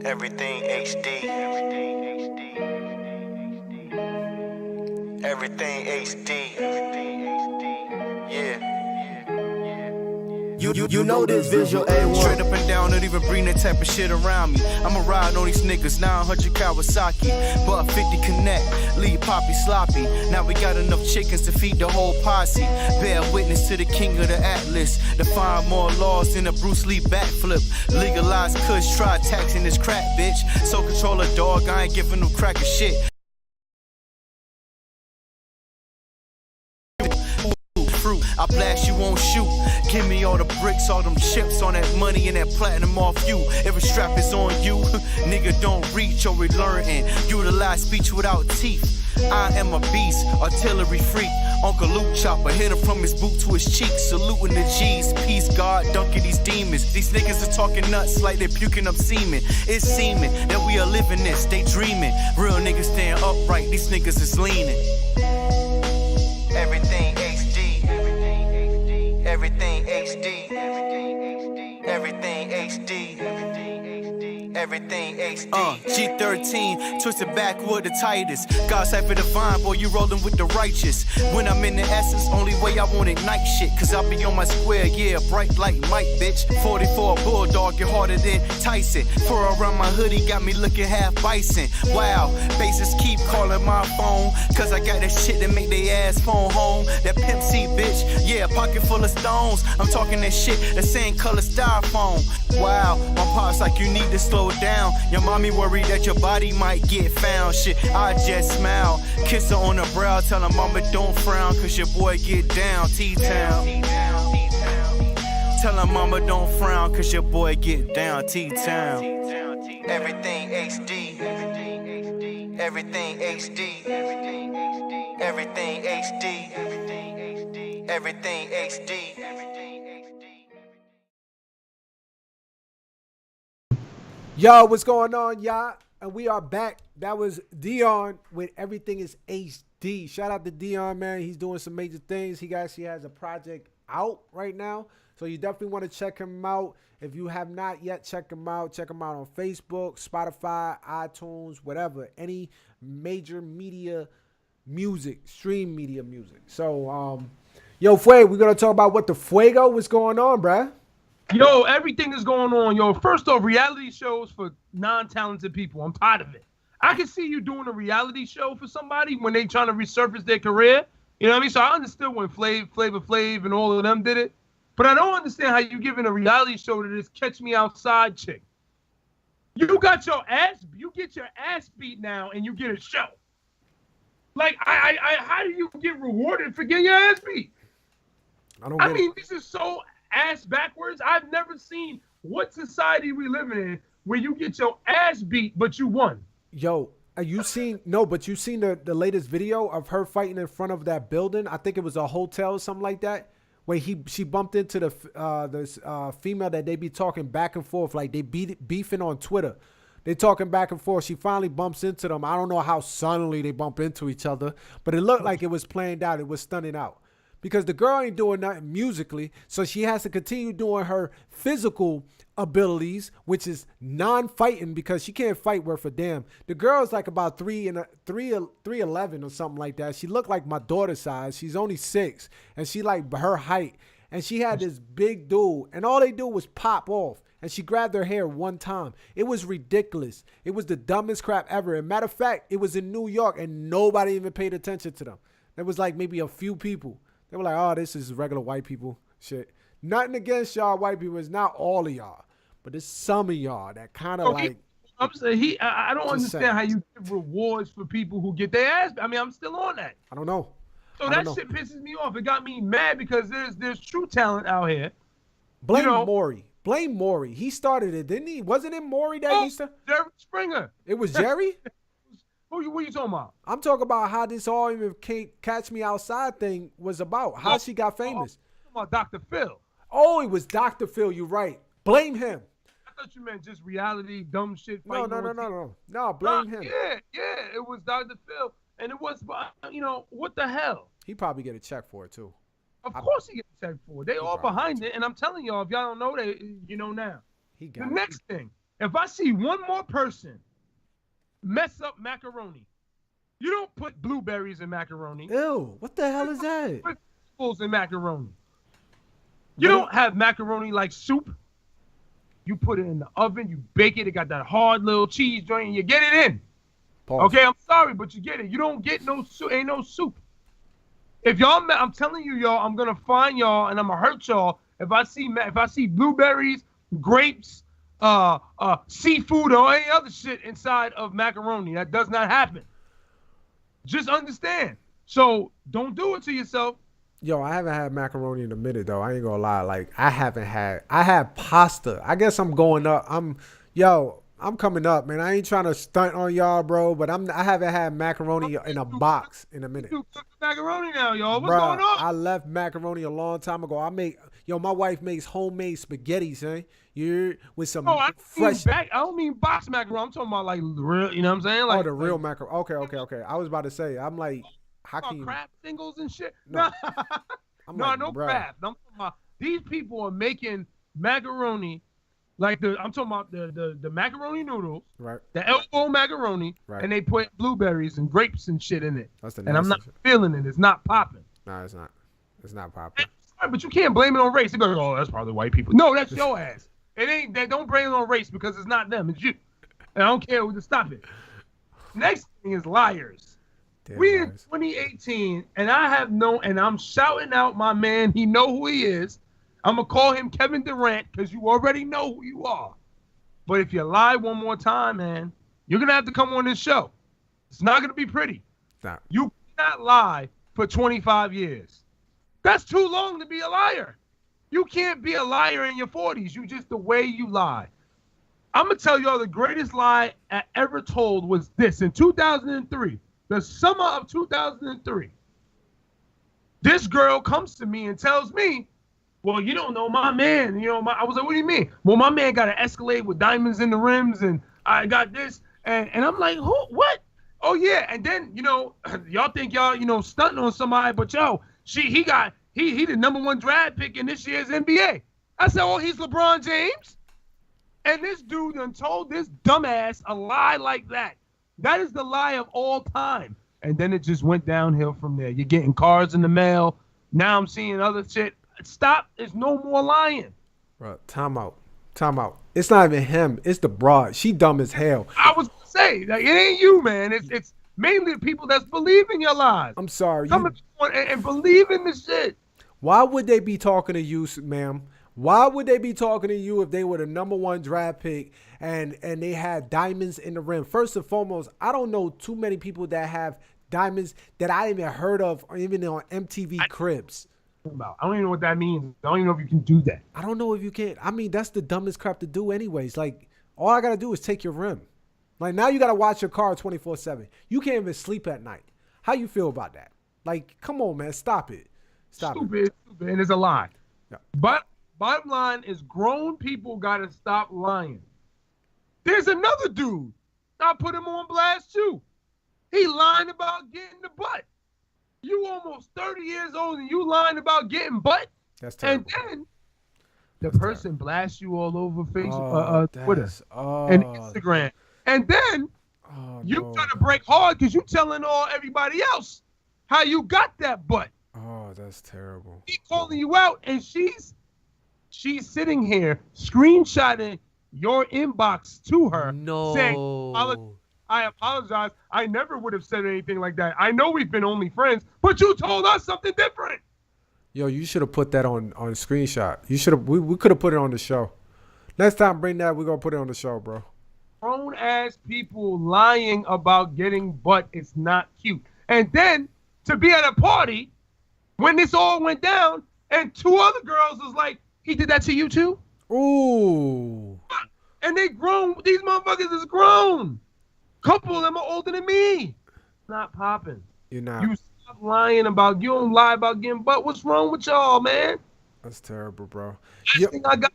Everything HD. Everything HD. Yeah. You know this visual A1. Straight up and down, don't even bring that type of shit around me. I'ma ride on these niggas, 900 Kawasaki. But 50 connect, leave Poppy sloppy. Now we got enough chickens to feed the whole posse. Bear witness to the king of the atlas. Define more laws than a Bruce Lee backflip. Legalize kush, try taxing this crack, bitch. So control a dog, I ain't giving them crack a shit. I blast, you won't shoot. Give me all the bricks, all them chips, on that money and that platinum off you. Every strap is on you. Nigga don't reach or relearn and utilize speech without teeth. I am a beast, artillery freak. Uncle Luke chopper hit him from his boot to his cheek. Saluting the G's, peace God, dunking these demons. These niggas are talking nuts like they're puking up semen. It's seeming that we are living this, they dreaming. Real niggas stand upright, these niggas is leaning. Everything HD. Everything HD. Everything HD. Everything HD. G13, twisted backward the tightest. God's type of divine, boy, you rolling with the righteous. When I'm in the essence, only way I want it night shit. Cause I be on my square, yeah, bright like Mike, bitch. 44 bulldog, you're harder than Tyson. Fur around my hoodie got me looking half bison. Wow, bases keep calling my phone. Cause I got that shit that make they ass phone home. That Pimp C, bitch, yeah, pocket full of stones. I'm talking that shit, the same color styrofoam. Wow, my pops like you need to slow down. Your mommy worried that your body might get found. Shit, I just smile. Kiss her on the brow, tell her mama don't frown. Cause your boy get down, T-Town. Tell her mama don't frown. Cause your boy get down, T-Town. Everything HD. Everything HD. Everything HD. Everything HD. Yo, what's going on, y'all? And we are back. That was Dion with Everything is HD. Shout out to Dion, man. He's doing some major things. He actually has a project out right now. So you definitely want to check him out. If you have not yet, check him out. Check him out on Facebook, Spotify, iTunes, whatever. Any major media music, stream media music. So, yo, Fuego, we're going to talk about what the Fuego was going on, bruh. Yo, everything is going on. Yo, first off, reality shows for non-talented people. I'm tired of it. I can see you doing a reality show for somebody when they trying to resurface their career. You know what I mean? So I understood when Flavor Flav and all of them did it. But I don't understand how you giving a reality show to this Catch Me Outside chick. You get your ass beat now and you get a show. Like, how do you get rewarded for getting your ass beat? I mean, this is so ass backwards. I've never seen what society we live in where you get your ass beat, but you won. Yo, you seen the latest video of her fighting in front of that building? I think it was a hotel or something like that, where she bumped into this female that they be talking back and forth, like they beefing on Twitter. They talking back and forth. She finally bumps into them. I don't know how suddenly they bump into each other, but it looked like it was planned out. It was stunning out. Because the girl ain't doing nothing musically, so she has to continue doing her physical abilities, which is non-fighting because she can't fight worth a damn. The girl's like about 3'11" or something like that. She looked like my daughter's size. She's only 6, and she like her height. And she had this big dude, and all they do was pop off. And she grabbed her hair one time. It was ridiculous. It was the dumbest crap ever. And matter of fact, it was in New York and nobody even paid attention to them. There was like maybe a few people. They were like, oh, this is regular white people shit. Nothing against y'all white people. It's not all of y'all. But it's some of y'all that kind of like. I'm saying I don't understand how you give rewards for people who get their ass. I mean, I'm still on that. I don't know. So that shit pisses me off. It got me mad because there's true talent out here. Blame Maury. Blame Maury. He started it, didn't he? Wasn't it Maury that used to? Jerry Springer. It was Jerry? What are you talking about? I'm talking about how this all even Catch Me Outside thing was about. How she got famous. I'm talking about Dr. Phil. Oh, it was Dr. Phil. You're right. Blame him. I thought you meant just reality, dumb shit. No, blame him. Yeah, it was Dr. Phil. And it was, what the hell? He probably get a check for it, too. Of course he gets a check for it. They all behind it. And I'm telling y'all, if y'all don't know, you know now. The next thing, if I see one more person mess up macaroni, you don't put blueberries in macaroni. Ew, what the hell is that? Put vegetables in macaroni. You don't have macaroni like soup. You put it in the oven, you bake it. It got that hard little cheese joint, and you get it in. Pause. Okay, I'm sorry, but you get it. You don't get no soup. Ain't no soup. If y'all, I'm telling you, y'all, I'm gonna find y'all and I'm gonna hurt y'all if I see blueberries, grapes, seafood, or any other shit inside of macaroni. That does not happen. Just understand. So don't do it to yourself. Yo, I haven't had macaroni in a minute though. I ain't gonna lie. Like I had pasta. I guess I'm going up. I'm coming up, man. I ain't trying to stunt on y'all, bro, but I haven't had macaroni in a box in a minute. You cook macaroni now, y'all. What's going on? I left macaroni a long time ago. My wife makes homemade spaghettis, eh? You're with some fresh. I don't mean box macaroni. I'm talking about like real. You know what I'm saying? Like the real macaroni. Okay. I was about to say. I'm like, how can you? Crab singles and shit. No, no crab. I'm talking about these people are making macaroni. Like I'm talking about the macaroni noodles, right? The elbow macaroni, right? And they put blueberries and grapes and shit in it. That's the and I'm not feeling it. It's not popping. No, it's not. It's not popping. Sorry, but you can't blame it on race. They go, oh, that's probably white people. No, that's your ass. It ain't. They don't blame it on race because it's not them. It's you. And I don't care who to stop it. Next thing is liars. We in 2018, and I'm shouting out my man. He know who he is. I'm going to call him Kevin Durant because you already know who you are. But if you lie one more time, man, you're going to have to come on this show. It's not going to be pretty. Stop. You cannot lie for 25 years. That's too long to be a liar. You can't be a liar in your 40s. You just the way you lie. I'm going to tell y'all the greatest lie I ever told was this. In 2003, the summer of 2003, this girl comes to me and tells me, well, you don't know my man. I was like, what do you mean? Well, my man got an Escalade with diamonds in the rims, and I got this. And I'm like, who? What? Oh, yeah. And then, y'all think y'all, stunting on somebody, but he the number one draft pick in this year's NBA. I said, oh, he's LeBron James? And this dude done told this dumbass a lie like that. That is the lie of all time. And then it just went downhill from there. You're getting cards in the mail. Now I'm seeing other shit. Stop. There's no more lying. Bro, time out. It's not even him. It's the broad. She dumb as hell. I was going to say, like, it ain't you, man. It's mainly the people that's believing your lies. I'm sorry. And believe in the shit. Why would they be talking to you, ma'am? Why would they be talking to you if they were the number one draft pick and they had diamonds in the rim? First and foremost, I don't know too many people that have diamonds that I even heard of, or even on MTV Cribs. I don't even know what that means. I don't even know if you can do that. I don't know if you can. I mean, that's the dumbest crap to do anyways. Like, all I got to do is take your rim. Like, now you got to watch your car 24/7. You can't even sleep at night. How you feel about that? Like, come on, man. Stop it. Stupid. And it's a lie. Yeah. But bottom line is grown people got to stop lying. There's another dude. I put him on blast, too. He lying about getting the butt. You almost 30 years old and you lying about getting butt. That's terrible. And then the person blasts you all over Facebook, Twitter, and Instagram. And then you gotta break hard because you telling everybody else how you got that butt. Oh, that's terrible. He calling you out, and she's she's sitting here screenshotting your inbox to her, saying, I apologize. I never would have said anything like that. I know we've been only friends, but you told us something different. Yo, you should have put that on screenshot. You should have. We could have put it on the show. Next time, bring that. We're gonna put it on the show, bro. Grown ass people lying about getting butt is not cute. And then to be at a party when this all went down, and two other girls was like, "He did that to you too?" Ooh. And they grown. These motherfuckers is grown. Couple of them are older than me. Not popping. You're not. You stop lying about. You don't lie about getting butt. What's wrong with y'all, man? That's terrible, bro. Last thing I got.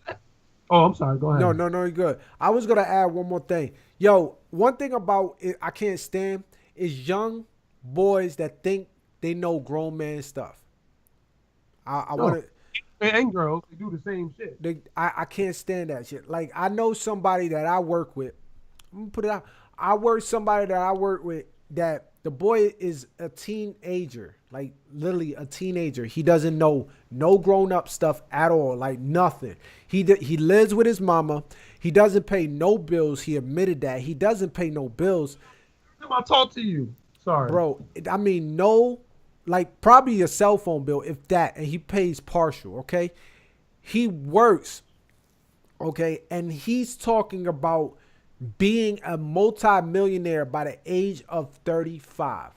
Oh, I'm sorry. Go ahead. No, you're good. I was gonna add one more thing. Yo, one thing about it I can't stand is young boys that think they know grown man stuff. I want to. And girls, they do the same shit. I can't stand that shit. Like, I know somebody that I work with. I'm gonna put it out. Somebody that I work with that the boy is a teenager, like literally a teenager. He doesn't know no grown up stuff at all, like nothing. He lives with his mama. He doesn't pay no bills. He admitted that he doesn't pay no bills. I talk to you. Sorry, bro. I mean, no, like probably a cell phone bill, if that, and he pays partial. Okay, he works. Okay, and he's talking about being a multi-millionaire by the age of 35.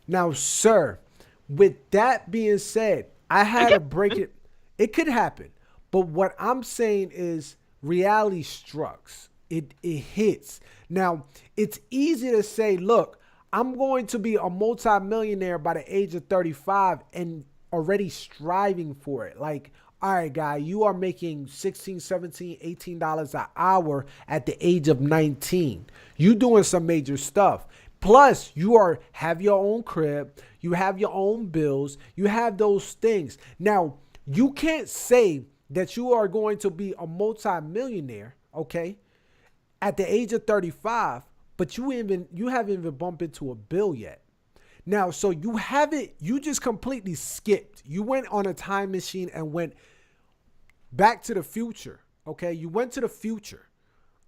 Now, sir, with that being said, I had to break it. It could happen. But what I'm saying is reality strikes. It hits. Now, it's easy to say, look, I'm going to be a multi-millionaire by the age of 35 and already striving for it. Like, all right, guy, you are making $16, $17, $18 an hour at the age of 19. You doing some major stuff. Plus, you have your own crib. You have your own bills. You have those things. Now, you can't say that you are going to be a multi-millionaire, okay, at the age of 35, but you haven't even bumped into a bill yet. Now, so you just completely skipped. You went on a time machine and went back to the future, okay? You went to the future,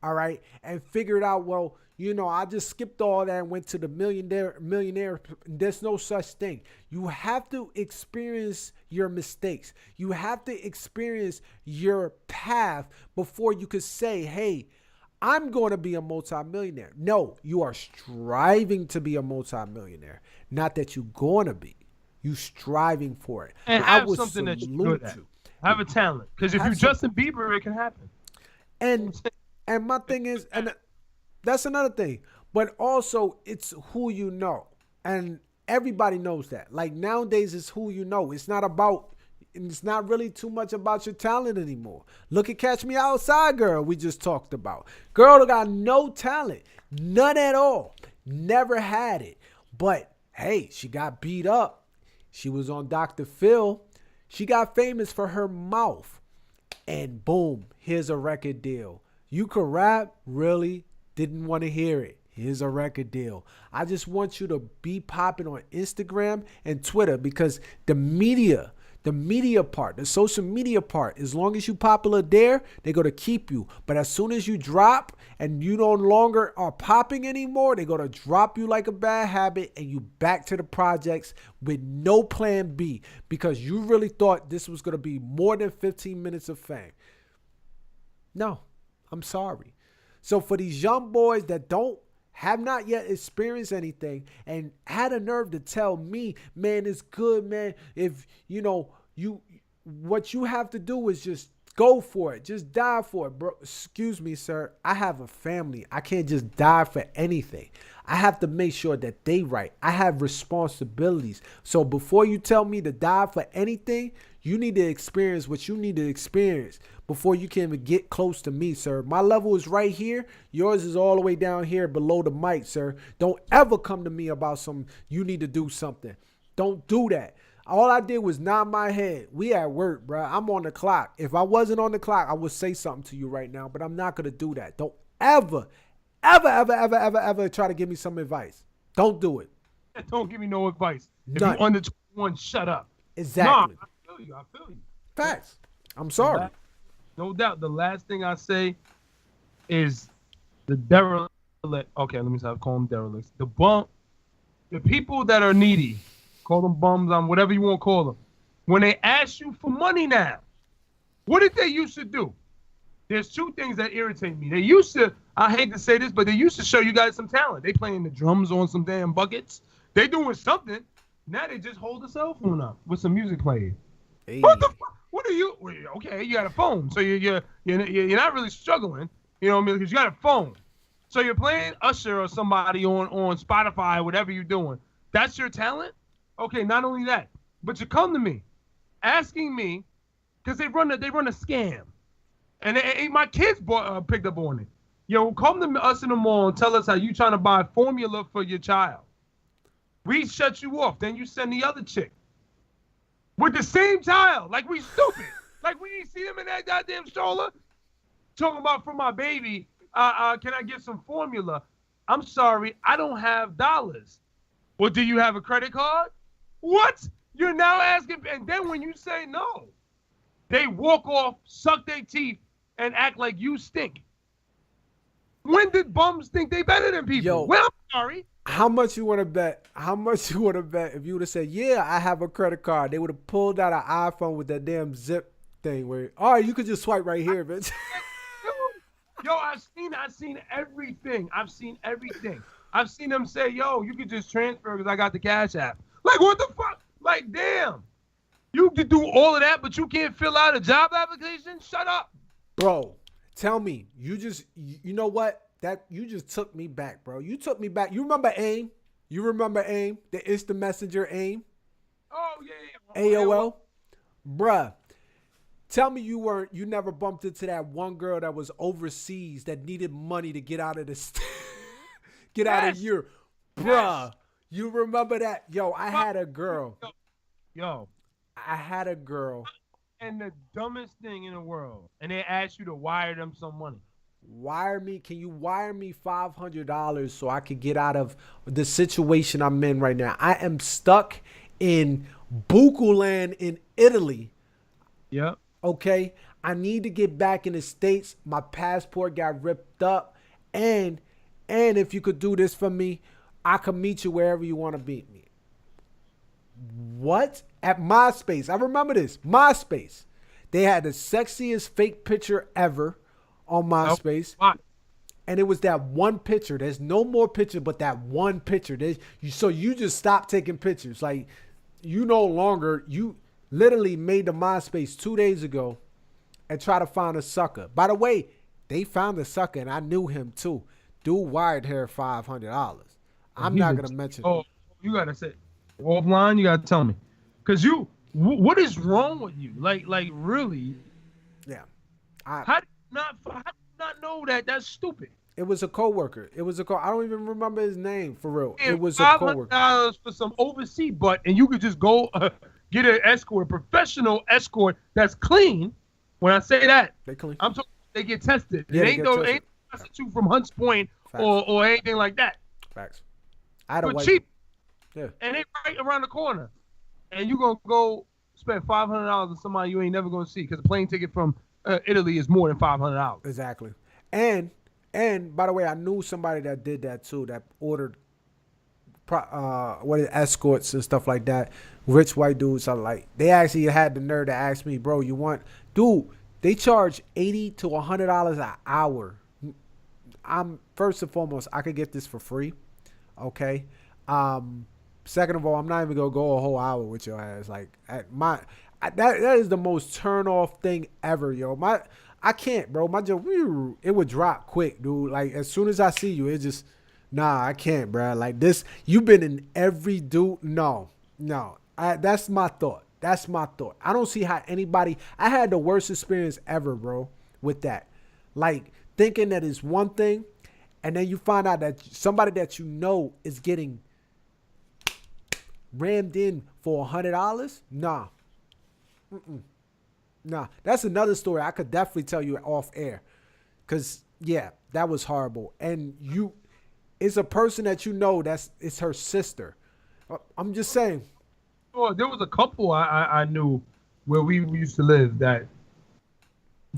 all right, and figured out, well, I just skipped all that and went to the millionaire. There's no such thing. You have to experience your mistakes. You have to experience your path before you could say, hey, I'm going to be a multimillionaire. No, you are striving to be a multimillionaire. Not that you're going to be. You striving for it. And have something that you're good at. Have a talent. Because if you're Justin Bieber, it can happen. And my thing is, and that's another thing. But also, it's who you know. And everybody knows that. Like, nowadays, it's who you know. It's not really too much about your talent anymore. Look at Catch Me Outside girl we just talked about. Girl that got no talent. None at all. Never had it. But, hey, she got beat up. She was on Dr. Phil. She got famous for her mouth. And boom, here's a record deal. You could rap? Really? Didn't want to hear it. Here's a record deal. I just want you to be popping on Instagram and Twitter because the media part, the social media part, as long as you popular there, they're going to keep you. But as soon as you drop and you no longer are popping anymore, they're going to drop you like a bad habit and you back to the projects with no plan B because you really thought this was going to be more than 15 minutes of fame. No, I'm sorry. So for these young boys that have not yet experienced anything and had a nerve to tell me, man, it's good, man. If, what you have to do is just go for it. Just die for it, bro. Excuse me, sir. I have a family. I can't just die for anything. I have to make sure that they right. I have responsibilities. So before you tell me to die for anything, you need to experience what you need to experience before you can even get close to me, sir. My level is right here. Yours is all the way down here below the mic, sir. Don't ever come to me about you need to do something. Don't do that. All I did was nod my head. We at work, bro. I'm on the clock. If I wasn't on the clock, I would say something to you right now, but I'm not going to do that. Don't ever try to give me some advice. Don't do it. Don't give me no advice. None. If you're under 21, shut up. Exactly. No, I feel you. Facts. I'm sorry. No doubt. The last thing I say is the derelict. Okay, let me stop calling them derelicts. The people that are needy, call them bums, whatever you want to call them. When they ask you for money now, what did they used to do? There's two things that irritate me. They used to, I hate to say this, but they used to show you guys some talent. They playing the drums on some damn buckets. They doing something. Now they just hold the cell phone up with some music playing. Hey. What the fuck? What are you? Okay, you got a phone, so you're not really struggling. You know what I mean? Because you got a phone. So you're playing Usher or somebody on Spotify, whatever you're doing. That's your talent? Okay, not only that, but you come to me, asking me, because they run a scam. And my kids picked up on it. Yo, come to us in the mall and tell us how you trying to buy formula for your child. We shut you off. Then you send the other chick with the same child. Like we stupid. Like we ain't see them in that goddamn stroller. Talking about for my baby, can I get some formula? I'm sorry, I don't have dollars. Well, do you have a credit card? What? You're now asking, and then when you say no, they walk off, suck their teeth, and act like you stink. When did bums think they better than people? Yo, well, I'm sorry. How much you want to bet? How much you want to bet if you would have said, yeah, I have a credit card? They would have pulled out an iPhone with that damn zip thing where, all right, you could just swipe right here, bitch. Yo, I've seen everything. I've seen them say, yo, you could just transfer because I got the Cash App. Like, what the fuck? Like, damn. You could do all of that, but you can't fill out a job application? Shut up. Bro, tell me, you know what? You just took me back, bro. You took me back. You remember AIM? The instant messenger AIM? Oh, yeah. AOL? Bruh. Tell me you never bumped into that one girl that was overseas that needed money to get out of out of Europe. Bruh, you remember that? Yo, I had a girl. Yo. I had a girl. And the dumbest thing in the world. And they asked you to wire them some money. Can you wire me $500 so I could get out of the situation I'm in right now? I am stuck in Bukuland in Italy. Yep. Okay, I need to get back in the States. My passport got ripped up. And if you could do this for me, I could meet you wherever you want to meet me. What? At MySpace. I remember this. MySpace. They had the sexiest fake picture ever on MySpace. Nope. And it was that one picture. There's no more picture but that one picture. So you just stopped taking pictures. Like, you literally made the MySpace 2 days ago and try to find a sucker. By the way, they found a sucker and I knew him too. Dude wired her $500. I'm not going to mention it. Oh, you got to say offline, you got to tell me. Because what is wrong with you? Like really? Yeah. How do you not know that? That's stupid. It was a coworker. I don't even remember his name for real. It was a coworker. $500 for some overseas butt and you could just go get an escort, a professional escort that's clean. When I say that, they clean. I'm talking they get tested. Yeah, it ain't no prostitute from Hunts Point or anything like that. Facts. I had a But cheap. Yeah. And they right around the corner. And you gonna go spend $500 on somebody you ain't never gonna see because the plane ticket from Italy is more than $500. Exactly. And by the way, I knew somebody that did that too. That ordered escorts and stuff like that. Rich white dudes are like, they actually had the nerve to ask me, bro, dude, they charge $80 to $100 an hour. First and foremost, I could get this for free. Okay. Second of all, I'm not even gonna go a whole hour with your ass. Like that is the most turn off thing ever, yo. I can't, bro. My joke, it would drop quick, dude. Like as soon as I see you, it just I can't, bro. Like this, you've been in every dude. No. That's my thought. I don't see how anybody. I had the worst experience ever, bro, with that. Like thinking that it's one thing, and then you find out that somebody that you know is getting rammed in for $100. Nah. Nah. That's another story I could definitely tell you off air. Cause yeah, that was horrible. And it's a person that you know it's her sister. I'm just saying. Oh, there was a couple I knew where we used to live that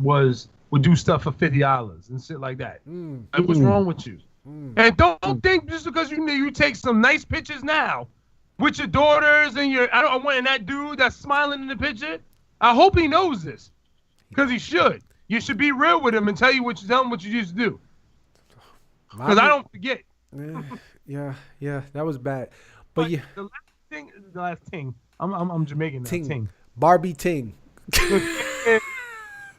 would do stuff for $50 and shit like that. Like, what's wrong with you? And don't think just because you take some nice pictures now with your daughters and I want that dude that's smiling in the picture. I hope he knows this, because he should. You should be real with him and tell him what you used to do. Because I don't forget. Yeah, that was bad. But yeah, the last thing. I'm Jamaican now. Ting. Barbie Ting.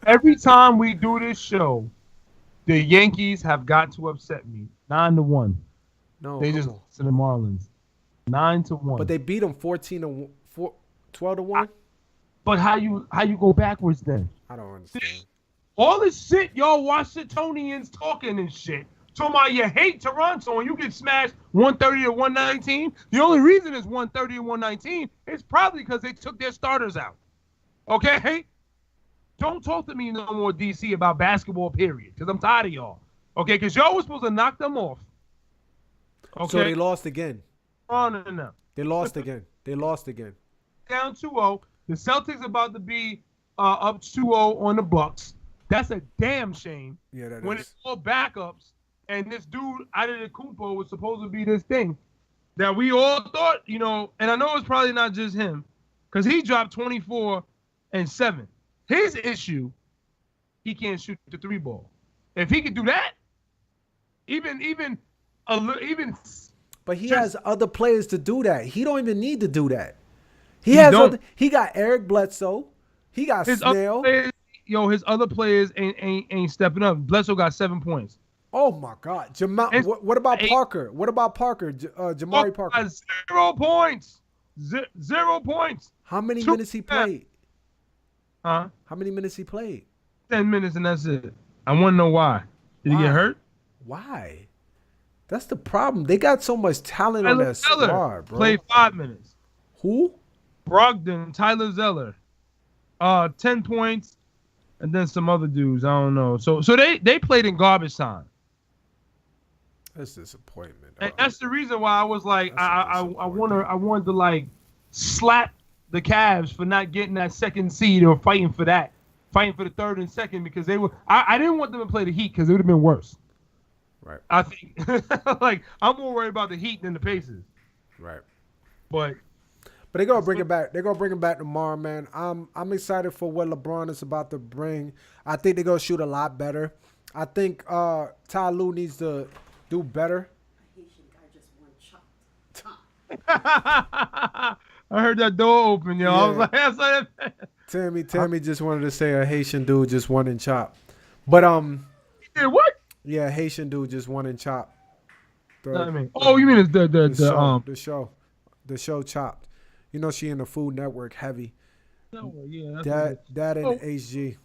Every time we do this show, the Yankees have got to upset me. 9-1. No, they just lost to the Marlins. 9-1. But they beat them 12-1. But how you go backwards then? I don't understand. All this shit, y'all Washingtonians talking and shit. Talking about you hate Toronto and you get smashed 130-119. The only reason it's 130-119 is probably because they took their starters out. Okay? Don't talk to me no more, DC, about basketball, period. Because I'm tired of y'all. Okay? Because y'all was supposed to knock them off. Okay? So they lost again. No. They lost again. Down 2-0. The Celtics about to be up 2-0 on the Bucks. That's a damn shame. Yeah, that when is. It's all backups, and this dude Antetokounmpo was supposed to be this thing that we all thought, and I know it's probably not just him, because he dropped 24 and 7. His issue, he can't shoot the 3-ball. If he could do that, even. But he has other players to do that. He don't even need to do that. He got Eric Bledsoe. He got Snell. His other players ain't stepping up. Bledsoe got 7 points. Oh my God, what about Parker? What about Parker? Jamari Parker. 0 points. 0 points. How many minutes he played? Huh? How many minutes he played? 10 minutes and that's it. I want to know why. Did he get hurt? Why? That's the problem. They got so much talent on that squad, bro. Played 5 minutes. Who? Brogdon, Tyler Zeller. 10 points, and then some other dudes. I don't know. So they played in garbage time. That's disappointment. And that's the reason why I was like, I wanted to like slap the Cavs for not getting that second seed or fighting for the third and second, because they were. I didn't want them to play the Heat because it would have been worse. Right. I think like I'm more worried about the Heat than the Pacers. Right. But they're gonna bring it back. They're gonna bring it back tomorrow, man. I'm excited for what LeBron is about to bring. I think they're gonna shoot a lot better. I think Ty Lue needs to do better. I heard that door open, yo. Yeah. I was like, Tammy just wanted to say a Haitian dude just won in chop. But he did what? Yeah, Haitian dude just won in chop. You mean it's the show Chopped. You know she in the Food Network heavy. No, yeah. That and HG.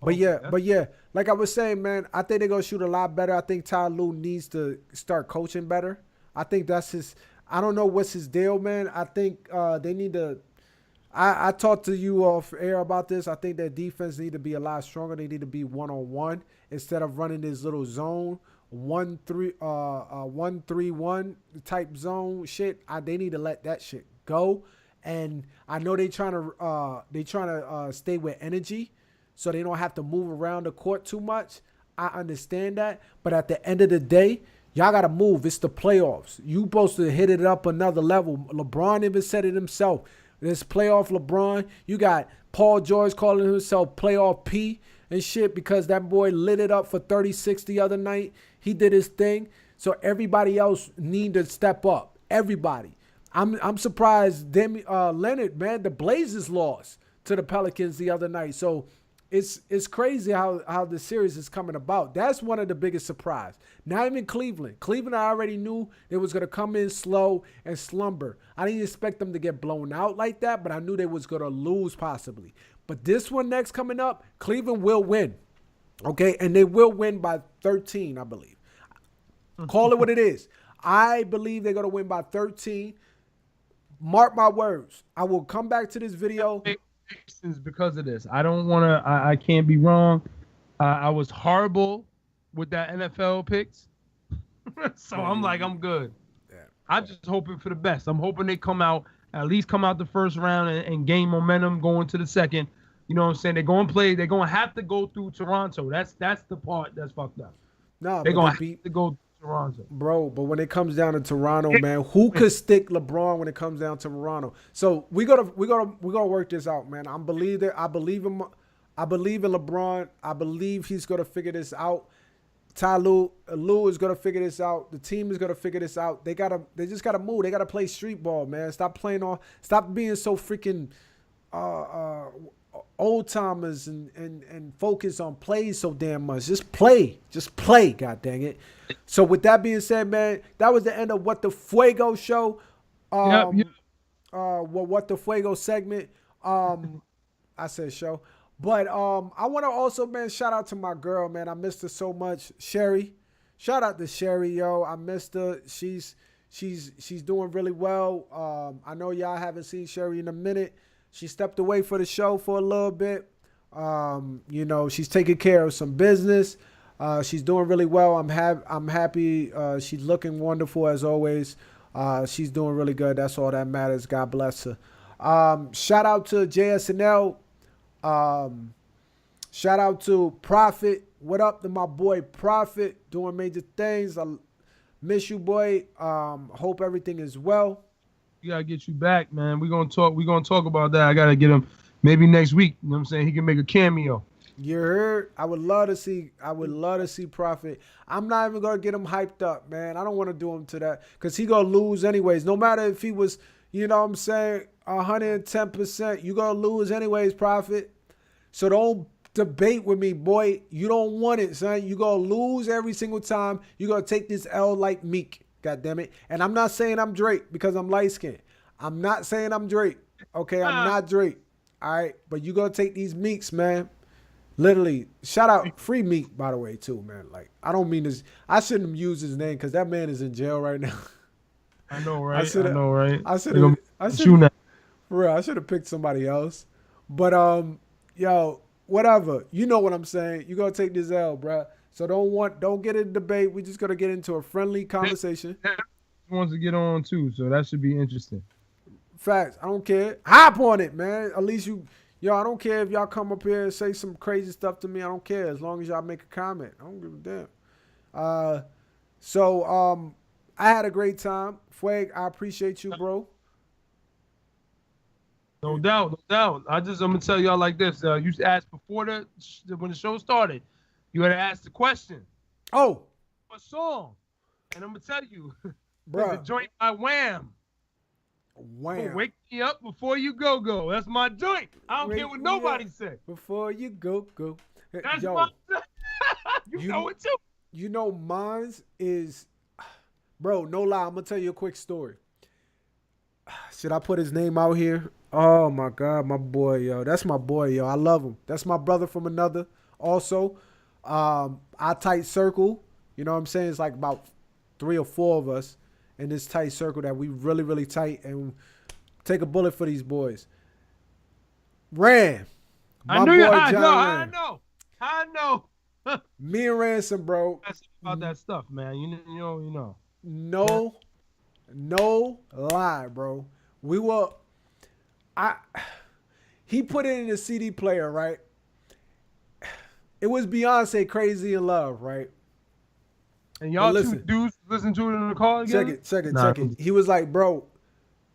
But yeah, like I was saying, man, I think they're gonna shoot a lot better. I think Ty Lue needs to start coaching better. I think that's his. I don't know what's his deal, man. I think they need to. I talked to you off air about this. I think their defense need to be a lot stronger. They need to be 1-on-1 instead of running this little zone 1-3-1 type zone shit. They need to let that shit go. And I know they trying to stay with energy, so they don't have to move around the court too much. I understand that, but at the end of the day, y'all got to move. It's the playoffs. You supposed to hit it up another level. LeBron even said it himself. This playoff LeBron. You got Paul George calling himself playoff P and shit because that boy lit it up for 36 the other night. He did his thing. So everybody else need to step up. Everybody. I'm surprised Leonard, man, the Blazers lost to the Pelicans the other night. So it's crazy how the series is coming about. That's one of the biggest surprise. Not even Cleveland. Cleveland, I already knew they was going to come in slow and slumber. I didn't expect them to get blown out like that, but I knew they was going to lose possibly. But this one next coming up, Cleveland will win. Okay? And they will win by 13, I believe. Call it what it is. I believe they're going to win by 13. Mark my words. I will come back to this video. Because of this. I don't want to, I can't be wrong. I was horrible with that NFL picks. So I'm like, I'm good. Yeah. I'm just hoping for the best. I'm hoping they at least come out the first round and gain momentum going to the second. You know what I'm saying? They're going to play. They're going to have to go through Toronto. That's the part that's fucked up. No, they're going to have to go through Toronto. Bro, but when it comes down to Toronto, man, who could stick LeBron when it comes down to Toronto? So we gotta work this out, man. I believe in LeBron. I believe he's gonna figure this out. Lue is gonna figure this out. The team is gonna figure this out. They just gotta move. They gotta play street ball, man. Stop being so freaking old timers and focus on plays so damn much. Just play, god dang it. So with that being said, man, that was the end of What the Fuego show. What the Fuego segment. I said show. But I want to also, man, shout out to my girl, man. I missed her so much. Sherry. Shout out to Sherry, yo. I missed her. She's doing really well. I know y'all haven't seen Sherry in a minute. She stepped away for the show for a little bit. She's taking care of some business. She's doing really well. I'm happy. She's looking wonderful as always. She's doing really good. That's all that matters. God bless her. Shout out to JSNL. Shout out to Prophet. What up to my boy Prophet, doing major things. I miss you, boy. Hope everything is well. We gotta get you back, man. We're gonna talk about that. I gotta get him maybe next week. You know what I'm saying? He can make a cameo. You heard? I would love to see Prophet. I'm not even gonna get him hyped up, man. I don't want to do him to that because he gonna lose anyways. No matter if he was, you know what I'm saying, 110%, you gonna lose anyways, Prophet. So don't debate with me, boy. You don't want it, son. You gonna lose every single time. You gonna take this L like Meek. God damn it. And I'm not saying I'm Drake because I'm light skinned. I'm not saying I'm Drake. Okay, I'm not Drake. All right. But you gonna take these Meeks, man. Literally. Shout out Free Meek, by the way, too, man. Like, I don't mean this. I shouldn't have used his name because that man is in jail right now. I know, right? I know, right? I should have picked somebody else. But yo, whatever. You know what I'm saying. You gonna take this L, bruh. So don't get in a debate. We just gonna get into a friendly conversation. He wants to get on too, so that should be interesting. Facts. I don't care. Hop on it, man. At least I don't care if y'all come up here and say some crazy stuff to me. I don't care as long as y'all make a comment. I don't give a damn. I had a great time. Fueg, I appreciate you, bro. No doubt. I'm gonna tell y'all like this. You asked before when the show started. You had to ask the question. Oh. What song? And I'm going to tell you. Bro. The joint by Wham. Wham. Wake me up before you go. That's my joint. I don't care what nobody say. Before you go. That's my you know it too. You know mine's is, bro, no lie. I'm going to tell you a quick story. Should I put his name out here? Oh, my God. My boy, yo. That's my boy, yo. I love him. That's my brother from another also. Our tight circle, you know what I'm saying? It's like about 3 or 4 of us in this tight circle that we really, really tight and take a bullet for these boys. Ran. I know. Me and Ransom, bro. That's about that stuff, man. You know. No lie, bro. He put it in the CD player, right? It was Beyonce, Crazy in Love, right? And y'all two dudes listen to it in the car again? Check it. He was like, bro,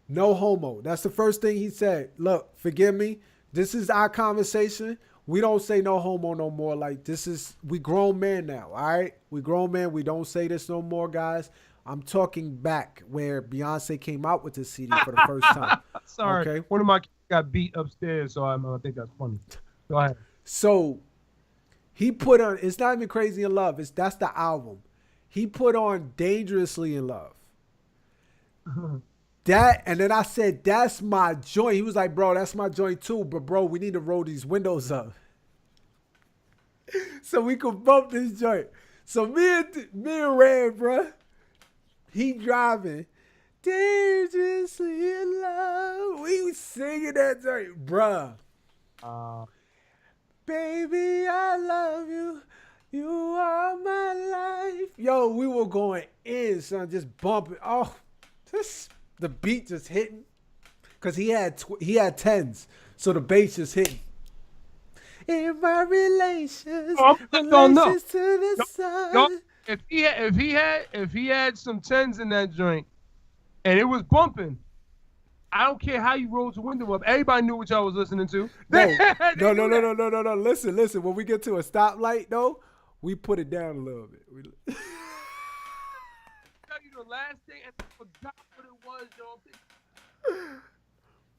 no homo. That's the first thing he said. Look, forgive me. This is our conversation. We don't say no homo no more. Like, we grown men now, all right? We grown men. We don't say this no more, guys. I'm talking back where Beyonce came out with this CD for the first time. Sorry. Okay? One of my kids got beat upstairs, so I think that's funny. Go ahead. So he put on, it's not even Crazy in Love. That's the album. He put on Dangerously in Love. And then I said, that's my joint. He was like, bro, that's my joint too. But bro, we need to roll these windows up so we could bump this joint. So me and Red, bro, he driving. Dangerously in Love. We was singing that joint, bruh. Baby, I love you. You are my life. Yo, we were going in, son, just bumping. Oh, the beat just hitting. Because he had 10s, so the bass just hitting. in my relations. Oh, don't know. Relations to the sun. If he had some tens in that joint, and it was bumping, I don't care how you rolled the window up. Everybody knew what y'all was listening to. No. Listen. When we get to a stoplight, though, we put it down a little bit. Tell you the last thing, and I forgot what it was, y'all.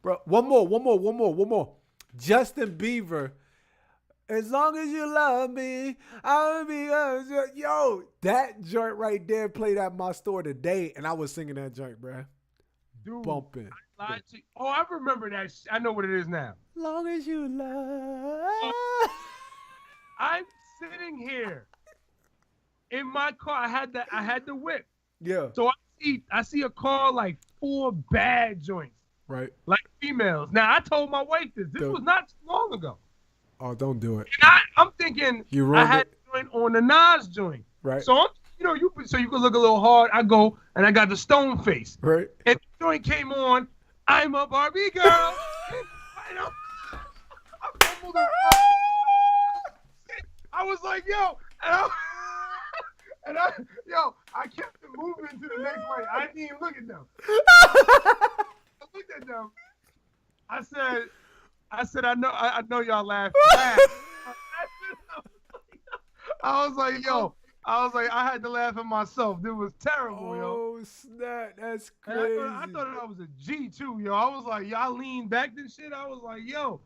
Bro, one more. Justin Bieber. As long as you love me, I'll be yours. Yo, that joint right there played at my store today, and I was singing that joint, bro. Dude, bumping. I lied to you. Oh, I remember that. I know what it is now. Long as you love. I'm sitting here in my car. I had the whip. Yeah. So I see a car like 4 bad joints. Right. Like females. Now, I told my wife this. This was not too long ago. Oh, don't do it. And I'm thinking I had it. the joint on the Nas joint. Right. So, you can look a little hard. I go, and I got the stone face. Right. And the joint came on, I'm a Barbie girl. I fumbled around. I was like, yo. I kept it moving into the next lane. I didn't even look at them. I looked at them. I said, I know y'all laughing. I was like, I had to laugh at myself. It was terrible, yo. Oh, snap. That's crazy. I thought I was a G, too, yo. I was like, y'all lean back and shit. I was like, yo.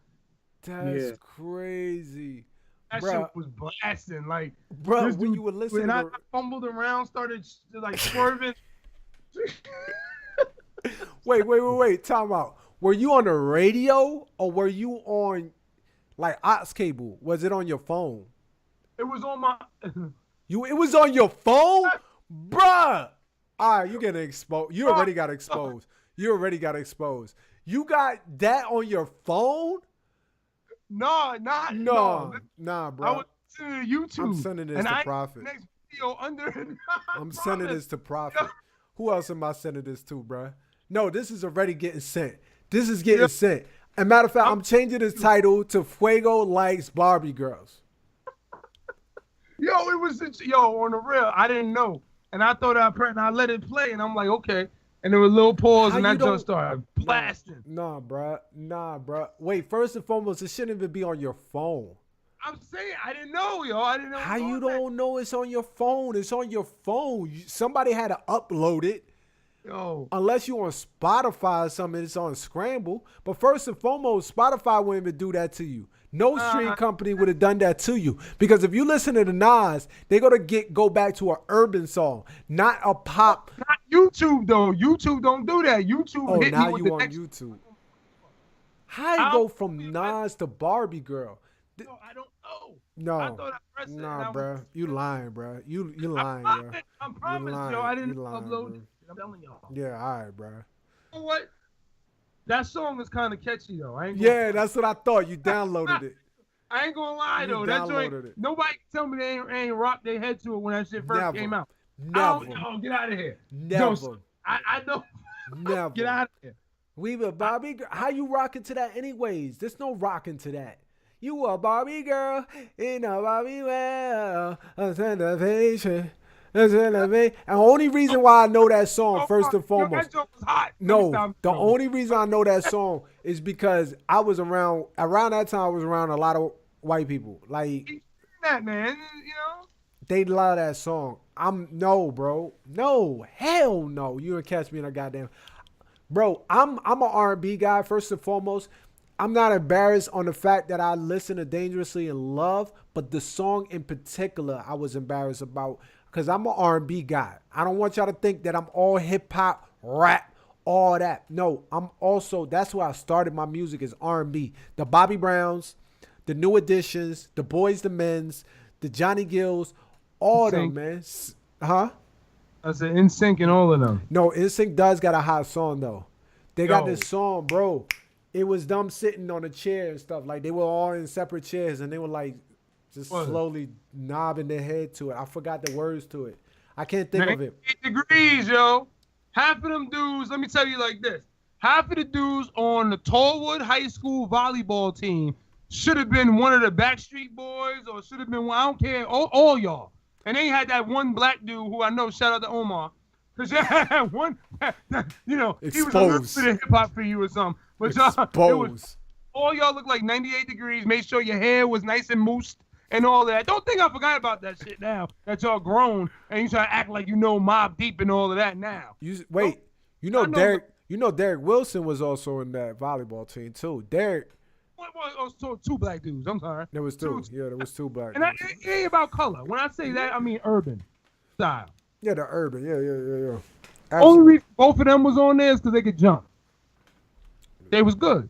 That's crazy. That shit was blasting. Like, bro, when you were listening, I fumbled around, started like swerving. Wait. Time out. Were you on the radio or were you on like aux cable? Was it on your phone? It was on my. It was on your phone, bruh. All right, you getting exposed. You already got exposed. You got that on your phone? No, Nah, bro. I was listening to YouTube. I'm sending this to Prophet. Next video under. I'm sending this to Prophet. Who else am I sending this to, bruh? No, this is already getting sent. This is getting sent. As a matter of fact, I'm changing this title to Fuego Likes Barbie Girls. Yo, it was on the real. I didn't know, and I thought I let it play, and I'm like, okay, and there was a little pause, and that just started blasting. Nah, bruh. Wait, first and foremost, it shouldn't even be on your phone. I'm saying I didn't know, yo. I didn't know. How you don't know it's on your phone? It's on your phone. Somebody had to upload it. Yo. Unless you on Spotify or something, it's on Scramble. But first and foremost, Spotify wouldn't even do that to you. No stream company would have done that to you. Because if you listen to the Nas, they're going to go back to an urban song, not a pop. Not YouTube, though. YouTube don't do that. YouTube hit now me with you the on next YouTube. How you go from Nas to Barbie Girl? No, I don't know. No. I thought I pressed it. Nah, bro. You lying, bro. You lying, bro. I promise, yo. I didn't upload it. I'm telling y'all. Yeah, all right, bro. You know what? That song is kind of catchy, though. That's what I thought. You downloaded it. I ain't gonna lie, though. That joint, nobody can tell me they ain't rocked their head to it when that shit first came out. Never. Oh, get out of here. Never. I know. Never. Get out of here. We were Barbie girl. How you rocking to that anyways? There's no rocking to that. You a Barbie girl in a Barbie world. And the only reason why I know that song, first and foremost. That song was hot. No, the only reason I know that song is because I was around that time. I was around a lot of white people. Like that, man, you know. They love that song. No, bro. No, hell no. You would catch me in a goddamn. Bro, I'm an R&B guy first and foremost. I'm not embarrassed on the fact that I listen to Dangerously in Love, but the song in particular I was embarrassed about because I'm an R&B guy. I don't want y'all to think that I'm all hip hop, rap, all that. No, I'm also, that's where I started my music is R&B. The Bobby Browns, the New Editions, the Boys the Men's, the Johnny Gills, all them, man. Huh? I said NSYNC and all of them. No, NSYNC does got a hot song though. They got this song, bro. It was them sitting on a chair and stuff. Like they were all in separate chairs and they were like just slowly nodding their head to it. I forgot the words to it. I can't think of it. 8 degrees, yo. Half of them dudes, let me tell you like this. Half of the dudes on the Tallwood High School volleyball team should have been one of the Backstreet Boys or should have been one. I don't care. All y'all. And they had that one black dude who I know. Shout out to Omar. Because one, he was a little bit of hip hop for you or something. But y'all, all y'all look like 98 degrees. Make sure your hair was nice and moosed and all that. Don't think I forgot about that shit now that y'all grown and you try to act like you know Mobb Deep and all of that now. Derek Wilson was also in that volleyball team too. Derek. So two black dudes. I'm sorry. There was two. Yeah, there was two black. And it ain't about color. When I say that, I mean urban style. Yeah, the urban. Yeah. Absolutely. Only reason both of them was on there is because they could jump. They was good.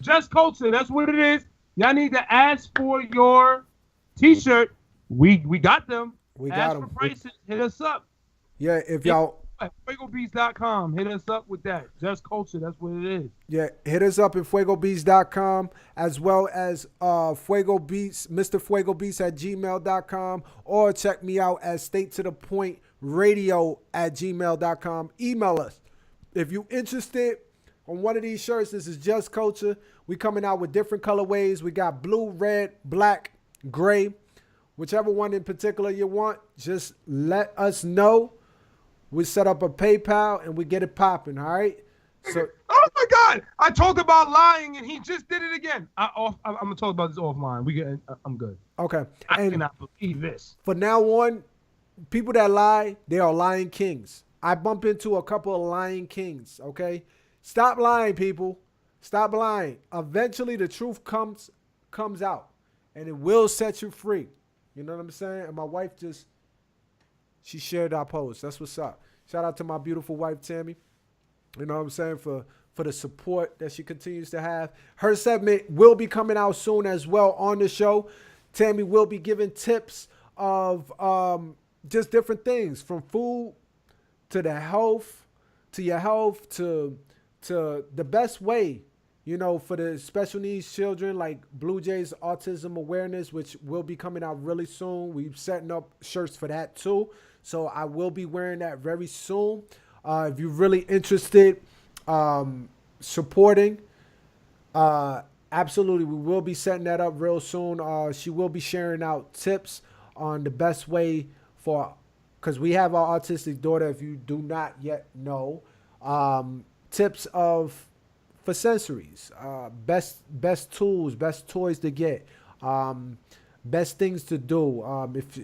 Just Culture, that's what it is. Y'all need to ask for your T-shirt. We got them. We ask got them. For prices. Hit us up. Yeah, if y'all. FuegoBeats.com. Hit us up with that. Just Culture, that's what it is. Yeah, hit us up at FuegoBeats.com as well as Fuego Beats, Mr. Fuego Beats at gmail.com, or check me out at St82dapoint Radio at gmail.com. Email us. If you're interested on one of these shirts, this is Just Culture. We coming out with different colorways. We got blue, red, black, gray. Whichever one in particular you want, just let us know. We set up a PayPal and we get it popping, all right? So, oh my God! I talked about lying and he just did it again. I'm gonna talk about this offline. I'm good. Okay. I cannot believe this. For now on, people that lie, they are lying kings. I bump into a couple of lying kings. Okay, stop lying, people. Stop lying. Eventually, the truth comes out, and it will set you free. You know what I'm saying? And my wife she shared our post. That's what's up. Shout out to my beautiful wife, Tammy. You know what I'm saying? For the support that she continues to have. Her segment will be coming out soon as well on the show. Tammy will be giving tips of just different things, from food to the health, to your health, to the best way, for the special needs children, like Blue Jays Autism Awareness, which will be coming out really soon. We're setting up shirts for that too. So I will be wearing that very soon. If you're really interested, supporting, absolutely, we will be setting that up real soon. She will be sharing out tips on the best way because we have our autistic daughter, if you do not yet know, tips for sensories, best tools, best toys to get, best things to do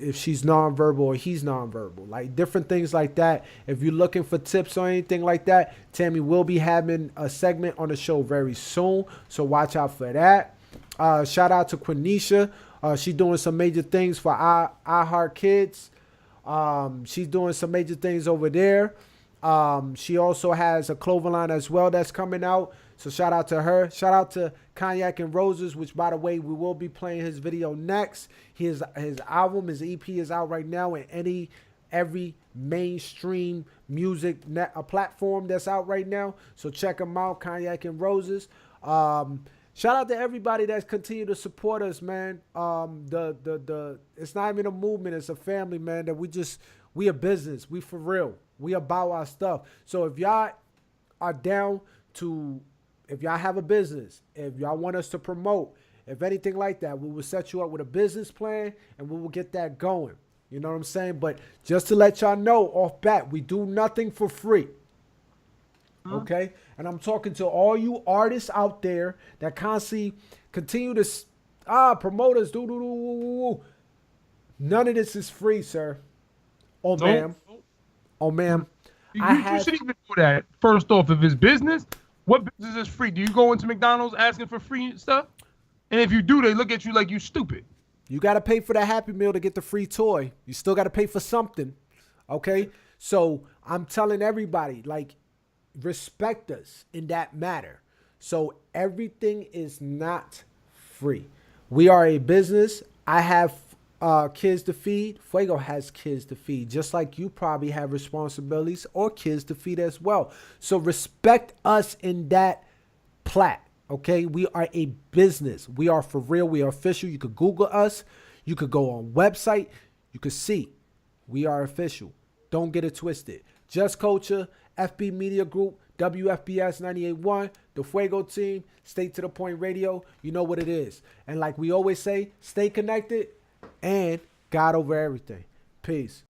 if she's nonverbal or he's nonverbal, like different things like that. If you're looking for tips or anything like that, Tammy will be having a segment on the show very soon, so watch out for that. Shout out to Quenisha. She's doing some major things for I Heart Kids. She's doing some major things over there. She also has a clothing line as well that's coming out. So shout out to her. Shout out to Cognac and Roses, which, by the way, we will be playing his video next. His album, his EP is out right now in every mainstream music platform that's out right now. So check him out, Cognac and Roses. Shout out to everybody that's continued to support us, man. It's not even a movement, it's a family, man, that we a business. We for real. We about our stuff. So if y'all are down to, if y'all have a business, if y'all want us to promote, if anything like that, we will set you up with a business plan and we will get that going. You know what I'm saying? But just to let y'all know off bat, we do nothing for free. Okay? And I'm talking to all you artists out there that constantly continue to promote us. None of this is free, sir. Oh, ma'am. Oh, ma'am. You should even do that. First off, if it's business, what business is free? Do you go into McDonald's asking for free stuff? And if you do, they look at you like you stupid. You got to pay for the Happy Meal to get the free toy. You still got to pay for something. Okay? So I'm telling everybody, respect us in that matter. So everything is not free. We are a business. I have kids to feed. Fuego has kids to feed, just like you probably have responsibilities or kids to feed as well. So respect us in that plat. Okay, we are a business. We are for real. We are official. You could Google us. You could go on website. You could see we are official. Don't get it twisted. Just Culture, FB Media Group. WFBS 98.1, the Fuego team, State to the Point Radio. You know what it is. And like we always say, stay connected and God over everything. Peace.